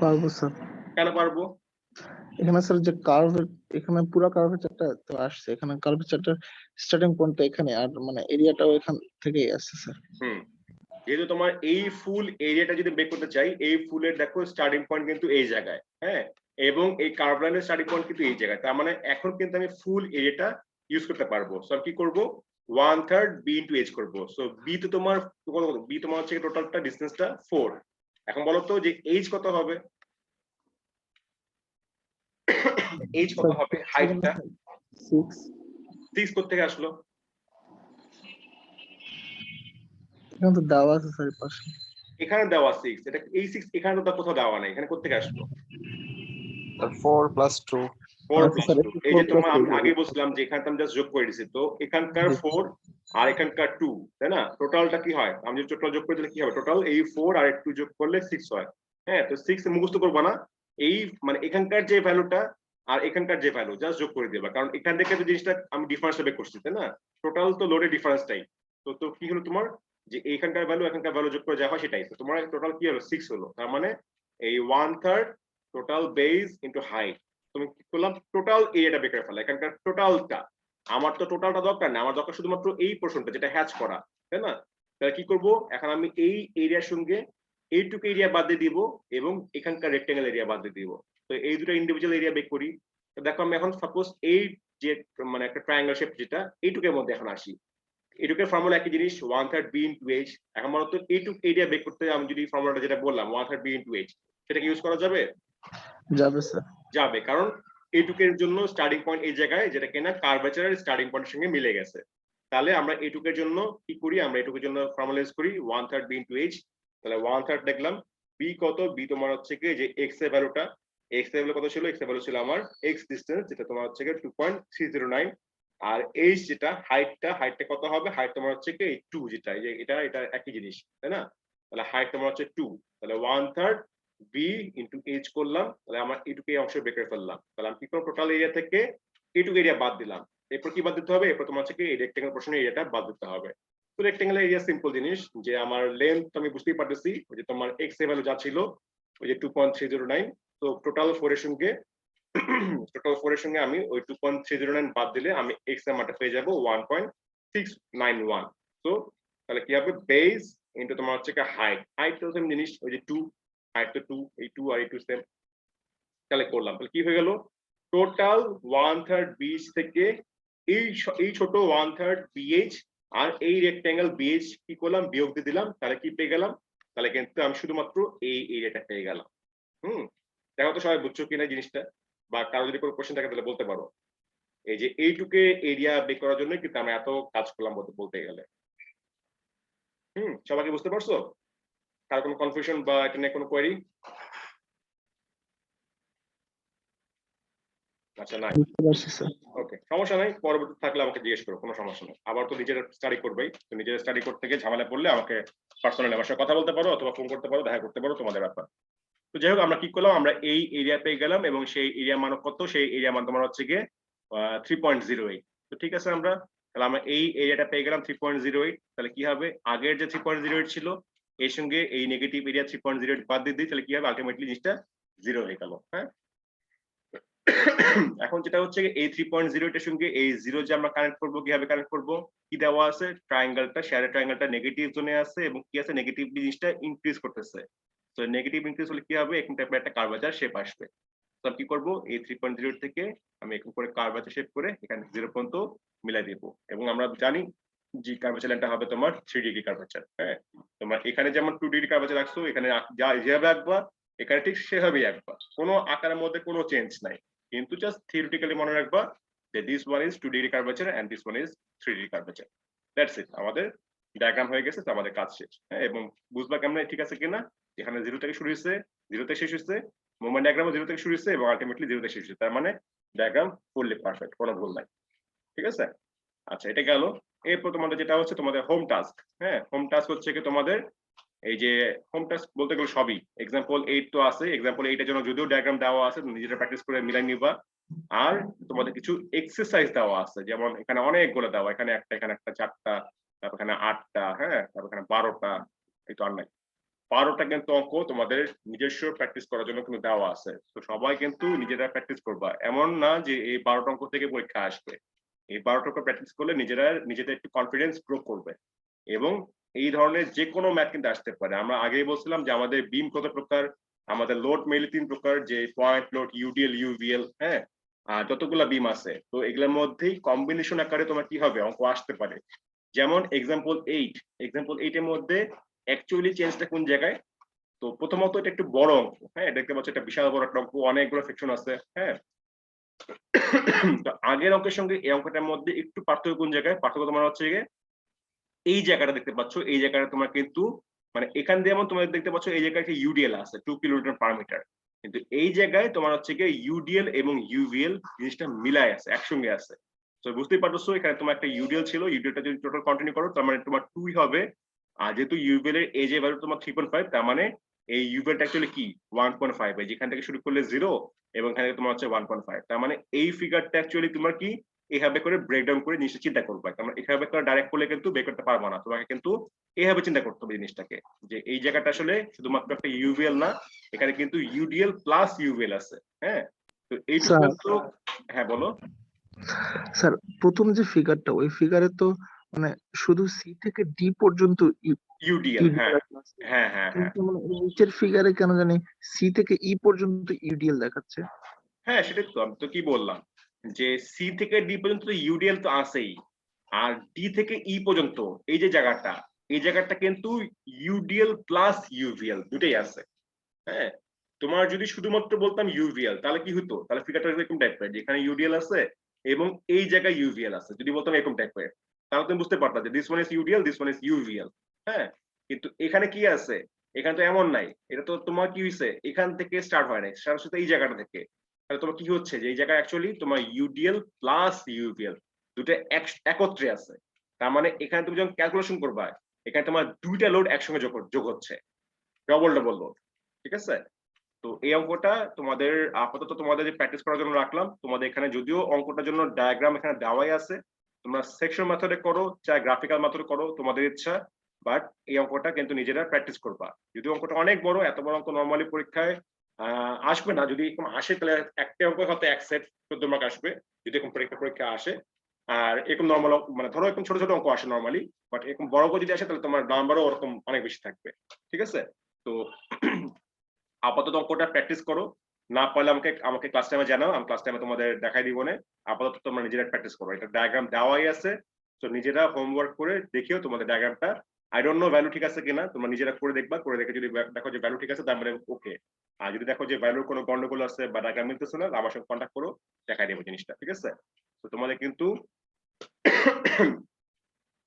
পারবো স্যার। কেন পারবো? এখানে স্যার যে কার্ভের, এখানে পুরো কার্ভেচারটা তো আসছে, এখানে কার্ভেচারটা স্টার্টিং পয়েন্ট এখানে, আর মানে এরিয়াটাও এখান থেকেই আসছে স্যার। যেহেতু তোমার এই ফুল এরিয়াটা যদি বের করতে চাই, এই ফুলের দেখো স্টার্টিং পয়েন্ট কিন্তু এই জায়গায়, হ্যাঁ, এবং এই কার্ভ লাইনের স্টার্টিং পয়েন্ট কিন্তু এই জায়গায়, তার মানে এখন কিন্তু আমি ফুল এরিয়াটা ইউজ করতে পারবো। সো আমি কি করবো, 1/3 b ইনটু h করবো। সো b তো তোমার b তোমার হচ্ছে টোটালটা ডিসটেন্সটা 4। এখন বলো তো যে h কত হবে, h কত হবে, হাইটটা 6 কোথা থেকে আসলো? এখানে তো দেওয়া আছে স্যার পাশে। এখানে দেওয়া 6, এটা এই 6 এখানে তো কোথাও দেওয়া নাই, এখানে কোথা থেকে আসলো? 4 plus 2 4 plus 2। এই যে তোমার আমি আগে বলছিলাম যে এখানে আমি জাস্ট যোগ করে দিছি, তো এখানকার 4 আর এখানকার 2, তাই না? টোটালটা কি হয়, আমি যদি টোটাল যোগ করে দিলে কি হবে, টোটাল এই 4 আর 2 যোগ করলে 6 হয়। হ্যাঁ, তো 6 মুখস্থ করবা না, এই মানে এখানকার যে ভ্যালুটা আর এখানকার যে ভ্যালু জাস্ট যোগ করে দিবা, কারণ এখান থেকে তো জিনিসটা আমি ডিফারেন্স বের করছি, তাই না? টোটাল তো লোডের ডিফারেন্সটাই। তো তো কি হলো তোমার, যে এখানকার ভ্যালু এখানকার ভ্যালু যোগ করে যা হয় সেটাই, তো তোমার টোটাল কি হলো 6 হলো। তার মানে এই 1/3 টোটাল বেস ইনটু হাইট, তুমি কি করলাম, টোটাল এরিয়াটা বের করে ফেলা, এখানকার টোটালটা। আমার তো টোটালটা দরকার না, আমার দরকার শুধুমাত্র এই পোরশনটা যেটা হ্যাচ করা, তাই না? তাহলে কি করব, এখন আমি এই এরিয়ার সঙ্গে এইটুকু এরিয়া বাদ দিয়ে দিব এবং এখানকার রেক্টেঙ্গেল এরিয়া বাদ দিয়ে দিব। তো এই দুটো ইন্ডিভিজুয়াল এরিয়া বের করি। তো দেখো আমি এখন সাপোজ এই যে মানে একটা ট্রায়াঙ্গেল শেপ যেটা, এইটুকের মধ্যে এখন আসি। এইটুকের ফর্মুলা একই জিনিস, 1/3 b into h। এখন মনে তো এইটুক এরিয়া বের করতে আমি যদি ফর্মুলাটা যেটা বললাম 1/3 b into h, সেটা কি ইউজ করা যাবে? যাবে স্যার। যাবে, কারণ এইটুকের জন্য স্টার্টিং পয়েন্ট এই জায়গায়, যেটা কিনা কার্ভেচারের স্টার্টিং পয়েন্টের সঙ্গে মিলে গেছে। তাহলে আমরা এইটুকের জন্য কি করি, আমরা এইটুকের জন্য ফর্মুলা ইউজ করি 1/3 b into h। তাহলে 1/3 দেখলাম, b কত, b তোমার হচ্ছে কি যে x এর ভ্যালুটা, x এর ভ্যালু কত ছিল, x এর ভ্যালু ছিল আমার x ডিসটেন্স, যেটা তোমার হচ্ছে কি 2.309। আর h যেটা হাইটটা কত হবে, হাইট তোমার হচ্ছে কি 2, যেটা এই যে এটা একই জিনিস, তাই না? তাহলে হাইট তোমার হচ্ছে 2, তাহলে 1/3 b into h করলাম, তাহলে আমার এইটুকু এই অংশ বের করে ফেললাম। তাহলে আমি কি করব, টোটাল এরিয়া থেকে এইটুকু এরিয়া বাদ দিলাম। এরপর কি বাদ দিতে হবে, এরপর তোমার হচ্ছে কি এই রেক্টেঙ্গেল পোরশনের এরিয়াটা বাদ দিতে হবে। তো রেক্টেঙ্গেল এরিয়া সিম্পল জিনিস, যে আমার লেন্থ আমি বুঝতেই পারতেছি, ওই যে তোমার x এর ভ্যালু যা ছিল ওই যে 2.309, তো টোটাল 4 এর সঙ্গে আমি ওই 2.309 বাদ দিলে আমি x এর মানটা পেয়ে যাব 1.691। তো তাহলে কি হবে, বেস ইনটু তোমার হচ্ছে কি হাইট তো সেম জিনিস, ওই যে 2, হাইট তো 2, এই 2 আর এই 2 সেম। তাহলে করলাম, তাহলে কি হয়ে গেল, টোটাল 1/3 bh থেকে এই ছোট 1/3 bh আর এই রেক্টেঙ্গেল bh কি করলাম, বিয়োগ দিয়ে দিলাম, তাহলে কি পেয়ে গেলাম, তাহলে কিন্তু আমি শুধুমাত্র এই এরিয়াটা পেয়ে গেলাম। দেখো তো সবাই বুঝছো কিনা জিনিসটা, বা কারো যদি কোনো কোশ্চেন থাকে তাহলে বলতে পারো। এই যে এইটুকে এরিয়া বের করার জন্য কিন্তু আমি এত কাজ করলাম বলতে গেলে। সবাই বুঝতে পারছো? কার কোনো কনফিউশন বা এটা নিয়ে কোনো কোয়েরি? আচ্ছা, নাই, বুঝতে পারছি স্যার। ওকে, সমস্যা নাই, পরবর্তী থাকলে আমাকে জিজ্ঞেস করো, কোনো সমস্যা নেই। আবার তো নিজের স্টাডি করবেই, তো নিজের স্টাডি করতে গিয়ে ঝামেলা পড়লে আমাকে পার্সোনালি আমার সাথে কথা বলতে পারো, অথবা ফোন করতে পারো, দেখা করতে পারো, তোমাদের ব্যাপার। তো যাই হোক, আমরা কি করলাম, আমরা এই এরিয়া পেয়ে গেলাম এবং সেই এরিয়া মান কত, সেই এরিয়া মান তোমার হচ্ছে গিয়ে 3.08। তো ঠিক আছে, তাহলে আমরা এই এরিয়াটা পেয়ে গেলাম 3.08। তাহলে কি হবে, আগের যে 3.08 ছিল এর সঙ্গে এই নেগেটিভ এরিয়া 3.08 বাদ দিয়ে দিই, তাহলে কি হবে, আলটিমেটলি জিনিসটা 0 হয়ে গেল। হ্যাঁ, এখন যেটা হচ্ছে এই 3.08 এর সঙ্গে এই 0 যে আমরা কানেক্ট করব, কিভাবে কানেক্ট করব, কি দেওয়া আছে, ট্রায়াঙ্গেলটা, শেয়ারের ট্রায়াঙ্গেলটা নেগেটিভ জোনে আছে এবং কি আছে, নেগেটিভ জিনিসটা ইনক্রিজ করতেছে। তো নেগেটিভ ইনক্রিজ হলে কি হবে, এখান থেকে একটা কার্ভেচার শেপ আসবে। তো আমি কি করব, এই 3.08 থেকে আমি একটু করে কার্ভেচার শেপ করে এখানে 0 পর্যন্ত মিলাই দেব। এবং আমরা জানি যে কার্ভেচার লাইনটা হবে তোমার 3 ডিগ্রি কার্ভেচার। হ্যাঁ, তোমরা এখানে যেমন 2 ডিগ্রি কার্ভেচার রাখছো, এখানে যা যেভাবে আঁকবা এখানে ঠিক সেভাবেই আঁকবা, কোনো আকারের মধ্যে কোনো চেঞ্জ নাই, কিন্তু জাস্ট থিওরিটিক্যালি মনে রাখবা যে this one is 2 degree curvature and this one is 3 degree curvature. That's it, আমাদের ডায়াগ্রাম হয়ে গেছে, তো আমাদের কাজ শেষ। হ্যাঁ, এবং বুঝবা কেমন ঠিক আছে কিনা, এখানে 0 থেকে শুরু হয়েছে, 0 থেকে শেষ হয়েছে, মুভমেন্ট ডায়াগ্রামও 0 থেকে শুরু হয়েছে এবং আলটিমেটলি 0 থেকে শেষ হয়েছে, তার মানে ডায়াগ্রাম ফুললি পারফেক্ট, কোনো ভুল নাই। ঠিক আছে, আচ্ছা, এটা গেল। এরপর তোমাদের যেটা হচ্ছে তোমাদের হোম টাস্ক। হ্যাঁ, হোম টাস্ক হচ্ছে কি তোমাদের এই যে হোম টাস্ক বলতে গেলে সবই, এক্সাম্পল 8 তো আছে, এক্সাম্পল 8 এর জন্য যদিও ডায়াগ্রাম দেওয়া আছে, নিজেরা প্র্যাকটিস করে মিলাই নিবা। আর তোমাদের কিছু এক্সারসাইজ দেওয়া আছে, যেমন এখানে অনেকগুলো দেওয়া, এখানে একটা, এখানে একটা, 4টা, তারপর এখানে 8টা, হ্যাঁ, তারপর এখানে 12টা, এই তো আর নাই, 12টা কিন্তু অঙ্ক তোমাদের নিজস্ব প্র্যাকটিস করার জন্য কিন্তু দেওয়া আছে। তো সবাই কিন্তু নিজেরা প্র্যাকটিস করবা, এমন না যে এই 12টা অঙ্ক থেকে পরীক্ষা আসবে। এই 12টা অঙ্ক প্র্যাকটিস করলে নিজেদের একটু কনফিডেন্স গ্রো করবে এবং এই ধরনের যে কোনো ম্যাথ কিন্তু আসতে পারে। আমরা আগেই বলছিলাম যে আমাদের বিম কত প্রকার, আমাদের লোড মেইনলি 3 প্রকার, যে পয়েন্ট লোড, ইউডিএল, ইউভিএল। হ্যাঁ, আর যতগুলা বিম আছে, তো এগুলোর মধ্যেই কম্বিনেশন আকারে তোমার কি হবে, অঙ্ক আসতে পারে। যেমন এক্সাম্পল 8 এর মধ্যে অ্যাকচুয়ালি চেঞ্জটা কোন জায়গায়, তো প্রথমত এটা একটু বড় অঙ্ক। হ্যাঁ, দেখতে পাচ্ছ এটা বিশাল বড় একটা অঙ্ক, অনেকগুলো সেকশন আছে। হ্যাঁ, তো আগের অঙ্কের সঙ্গে এই অঙ্কটার মধ্যে একটু পার্থক্য কোন জায়গায়, পার্থক্য তোমার হচ্ছে এই জায়গাটা দেখতে পাচ্ছ, এই জায়গাটা তোমার কিন্তু মানে এখান দিয়ে যেমন তোমরা দেখতে পাচ্ছ এই জায়গায় একটা ইউডিএল আছে 2 কিলোমিটার পার মিটার, কিন্তু এই জায়গায় তোমার হচ্ছে কি ইউডিএল এবং ইউভিএল জিনিসটা মিলায় আছে, একসঙ্গে আছে। তো বুঝতেই পারছো এখানে তোমার একটা ইউডিএল ছিল, ইউডিএলটা যদি টোটাল কন্টিনিউ করো তার মানে তোমার 2 হবে। আর যেহেতু ইউবিএল এর এজ এ ভ্যালু তোমার 3.5, তার মানে এই ইউবিএলটা অ্যাকচুয়ালি কি 1.5, যেখান থেকে শুরু করলে 0 এবং এখানে তোমার হচ্ছে 1.5। তার মানে এই ফিগারটা অ্যাকচুয়ালি তোমার কি এইভাবে করে ব্রেকডাউন করে জিনিসটা চিন্তা করবে। তার মানে এভাবে করে ডাইরেক্ট করলে কিন্তু বের করতে পারবো না, তোমাকে কিন্তু এইভাবে চিন্তা করতে হবে জিনিসটাকে, যে এই জায়গাটা আসলে শুধুমাত্র একটা ইউবিএল না, এখানে কিন্তু ইউডিএল প্লাস ইউবিএল আছে। হ্যাঁ, তো এইটুকু স্যার তো। হ্যাঁ বলো। স্যার প্রথম যে ফিগারটা ওই ফিগারে তো মানে শুধু সি থেকে ডি পর্যন্ত ইউডিএল, হ্যাঁ আছে, হ্যাঁ হ্যাঁ হ্যাঁ কিন্তু মানে নিচের ফিগারে কেন জানি সি থেকে ই পর্যন্ত ইউডিএল দেখাচ্ছে। হ্যাঁ, সেটাই তো আমি তো কি বললাম, যে সি থেকে ডি পর্যন্ত তো ইউডিএল তো আছেই, আর ডি থেকে ই পর্যন্ত এই যে জায়গাটা, এই জায়গাটা কিন্তু ইউডিএল প্লাস ইউভিএল দুটেই আছে। হ্যাঁ, তোমার যদি শুধুমাত্র বলতাম ইউভিএল তাহলে কি হতো, তাহলে ফিগারটা এরকম টাইপের, যেখানে ইউডিএল আছে এবং এই জায়গায় ইউভিএল আছে, যদি বলতাম এরকম টাইপের, তাহলে তুমি বুঝতে পারতা যে this one is UDL, this one is UVL. হ্যাঁ, কিন্তু এখানে কি আছে, এখানে তো এমন নাই, এটা তো তোমার কি হইছে এখান থেকে স্টার্ট হয় নাই, স্টার্ট হচ্ছে এই জায়গাটা থেকে। তাহলে তোমার কি হচ্ছে যে এই জায়গায় অ্যাকচুয়ালি তোমার ইউডিএল প্লাস ইউভিএল দুটো একত্রে আছে। তার মানে এখানে তুমি যখন ক্যালকুলেশন করবা, এখানে তোমার দুইটা লোড একসঙ্গে যোগ হচ্ছে, ডবল লোড। ঠিক আছে, তো এই অঙ্কটা তোমাদের আপাতত তোমাদের প্র্যাকটিস করার জন্য রাখলাম। তোমাদের এখানে যদিও অঙ্কটার জন্য ডায়াগ্রাম এখানে দেওয়াই আছে, তোমরা সেকশন মেথডে করো চাই গ্রাফিক্যাল মেথডে করো, তোমাদের ইচ্ছা, বাট এই অঙ্কটা কিন্তু নিজেরা প্র্যাকটিস করবা। যদি অঙ্কটা অনেক বড়, এত বড় অঙ্ক নর্মালি পরীক্ষায় আসবে না, যদি এরকম আসে তাহলে একটা অঙ্ক হয়তো 1 সেট 14 মার্ক আসবে, যদি এরকম পরীক্ষা আসে। আর এরকম নর্মাল মানে ধরো এরকম ছোট ছোট অঙ্ক আসে নর্মালি, বাট এরকম বড় অঙ্ক যদি আসে তাহলে তোমার নাম্বারও ওরকম অনেক বেশি থাকবে। ঠিক আছে, তো আপাতত অঙ্কটা প্র্যাকটিস করো, না পারলে আমাকে ক্লাস টাইমে জানাও, আমি ক্লাস টাইমে তোমাদের দেখাই দিব না। আপাতত তোমরা নিজেরা প্র্যাকটিস করো, এটা ডায়াগ্রাম দেওয়াই আছে, তো নিজেরা হোমওয়ার্ক করে দেখিও তোমাদের ডায়াগ্রামটা আই ডোন্ট নো ভ্যালু ঠিক আছে কিনা, তোমরা নিজেরা করে দেখবা, করে দেখে যদি দেখো যে ভ্যালু ঠিক আছে তার মানে ওকে, আর যদি দেখো যে ভ্যালুর কোনো গন্ডগোল আছে বা ডায়াগ্রাম মিলতেছে না, আমার সঙ্গে কন্ট্যাক্ট করো, দেখাই দেবো জিনিসটা। ঠিক আছে, তো তোমাদের কিন্তু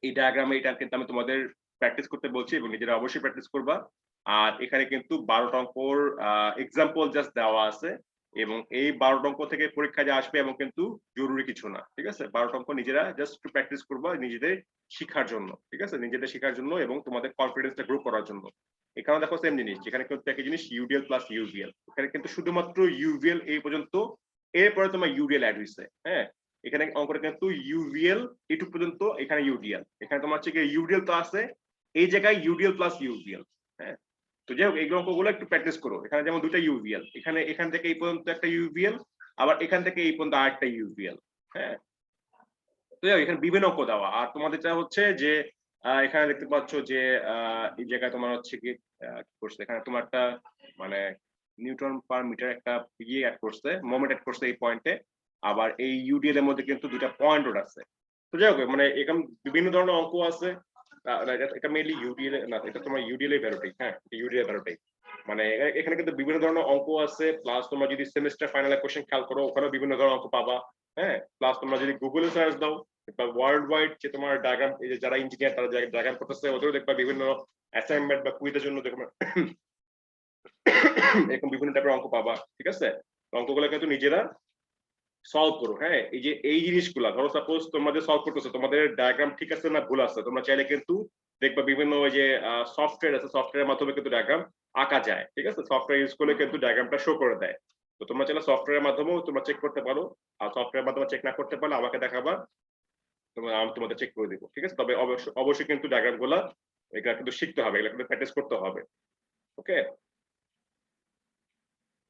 এই ডায়াগ্রামে এটা কিন্তু আমি তোমাদের প্র্যাকটিস করতে বলছি এবং নিজেরা অবশ্যই প্র্যাকটিস করবা। আর এখানে কিন্তু 12টা অঙ্কর এক্সাম্পল জাস্ট দেওয়া আছে, এবং এই 12টা অঙ্ক থেকে পরীক্ষা যে আসবে এবং কিন্তু জরুরি কিছু না। ঠিক আছে, 12টা অঙ্ক নিজেরা জাস্ট একটু প্র্যাকটিস করবা নিজেদের শিক্ষার জন্য। ঠিক আছে, নিজেদের শেখার জন্য এবং তোমাদের কনফিডেন্সটা গ্রো করার জন্য। এখানে দেখো সেম জিনিস, যেখানে কিন্তু একই জিনিস ইউডিএল প্লাস ইউভিএল, এখানে কিন্তু শুধুমাত্র ইউভিএল এই পর্যন্ত, এরপরে তোমার ইউডিএল অ্যাড হয়েছে। হ্যাঁ, এখানে অঙ্কটা কিন্তু ইউভিএল এটুক পর্যন্ত, এখানে ইউডিএল, এখানে তোমার হচ্ছে ইউডিএল তো আছে, এই জায়গায় ইউডিএল প্লাস ইউভিএল। হ্যাঁ, তো যাই হোক এই অঙ্কগুলো একটু প্র্যাকটিস করো। এখানে যেমন দুটা ইউভিএল, এখান থেকে এই পর্যন্ত একটা ইউভিএল, আবার এখান থেকে এই পর্যন্ত আরেকটা ইউভিএল। হ্যাঁ, তো যাই হোক এখানে বিভিন্ন অঙ্ক দেওয়া, আর তোমাদের যা হচ্ছে যে এখানে দেখতে পাচ্ছ যে এই জায়গায় তোমার হচ্ছে কি করছে, এখানে তোমার একটা মানে নিউটন পার মিটার একটা ইয়ে অ্যাড করছে, মোমেন্ট অ্যাড করছে এই পয়েন্টে, আবার এই ইউডিএল এর মধ্যে কিন্তু দুটা পয়েন্ট আছে। তো যাই হোক মানে এরকম বিভিন্ন ধরনের অঙ্ক আছে। এটা মেইনলি ইউডিএল না, এটা তোমার ইউডিএল এর ভ্যালুটাই। হ্যাঁ, ইউডিএল ভ্যালুটাই, মানে এখানে কিন্তু বিভিন্ন ধরনের অঙ্ক আছে, প্লাস তোমরা যদি সেমিস্টার ফাইনাল কোশ্চেন খেয়াল করো ওখানেও বিভিন্ন ধরনের অঙ্ক পাবা। হ্যাঁ, প্লাস তোমরা যদি গুগলে সার্চ দাও বা ওয়ার্ল্ড ওয়াইড যে তোমার ডায়াগ্রাম, এই যে যারা ইঞ্জিনিয়ার তারা ডায়াগ্রাম করতেছে ওদেরও দেখবা বিভিন্ন অ্যাসাইনমেন্ট বা কুইজের জন্য দেখবা এরকম বিভিন্ন টাইপের অঙ্ক পাবা। ঠিক আছে, অঙ্কগুলো কিন্তু নিজেরা সলভ করো। হ্যাঁ, এই যে এই জিনিসগুলা ধরো সাপোজ তোমাদের সলভ করতেছো, তোমাদের ডায়াগ্রাম ঠিক আছে না ভুল আছে, তোমরা চাইলে কিন্তু দেখবা বিভিন্ন ওই যে সফটওয়্যার আছে, সফটওয়্যারের মাধ্যমে কিন্তু ডায়াগ্রাম আঁকা যায়। ঠিক আছে, সফটওয়্যার ইউজ করলে কিন্তু ডায়াগ্রামটা শো করে দেয়। তো তোমরা চাইলে সফটওয়্যারের মাধ্যমেও তোমরা চেক করতে পারো, আর সফটওয়্যারের মাধ্যমে চেক না করতে পারলে আমাকে দেখাবা, আমি তোমাদের চেক করে দিব। ঠিক আছে, তবে অবশ্যই কিন্তু ডায়াগ্রাম গুলা এগুলা কিন্তু শিখতে হবে, এগুলা কিন্তু প্র্যাকটিস করতে হবে। ওকে।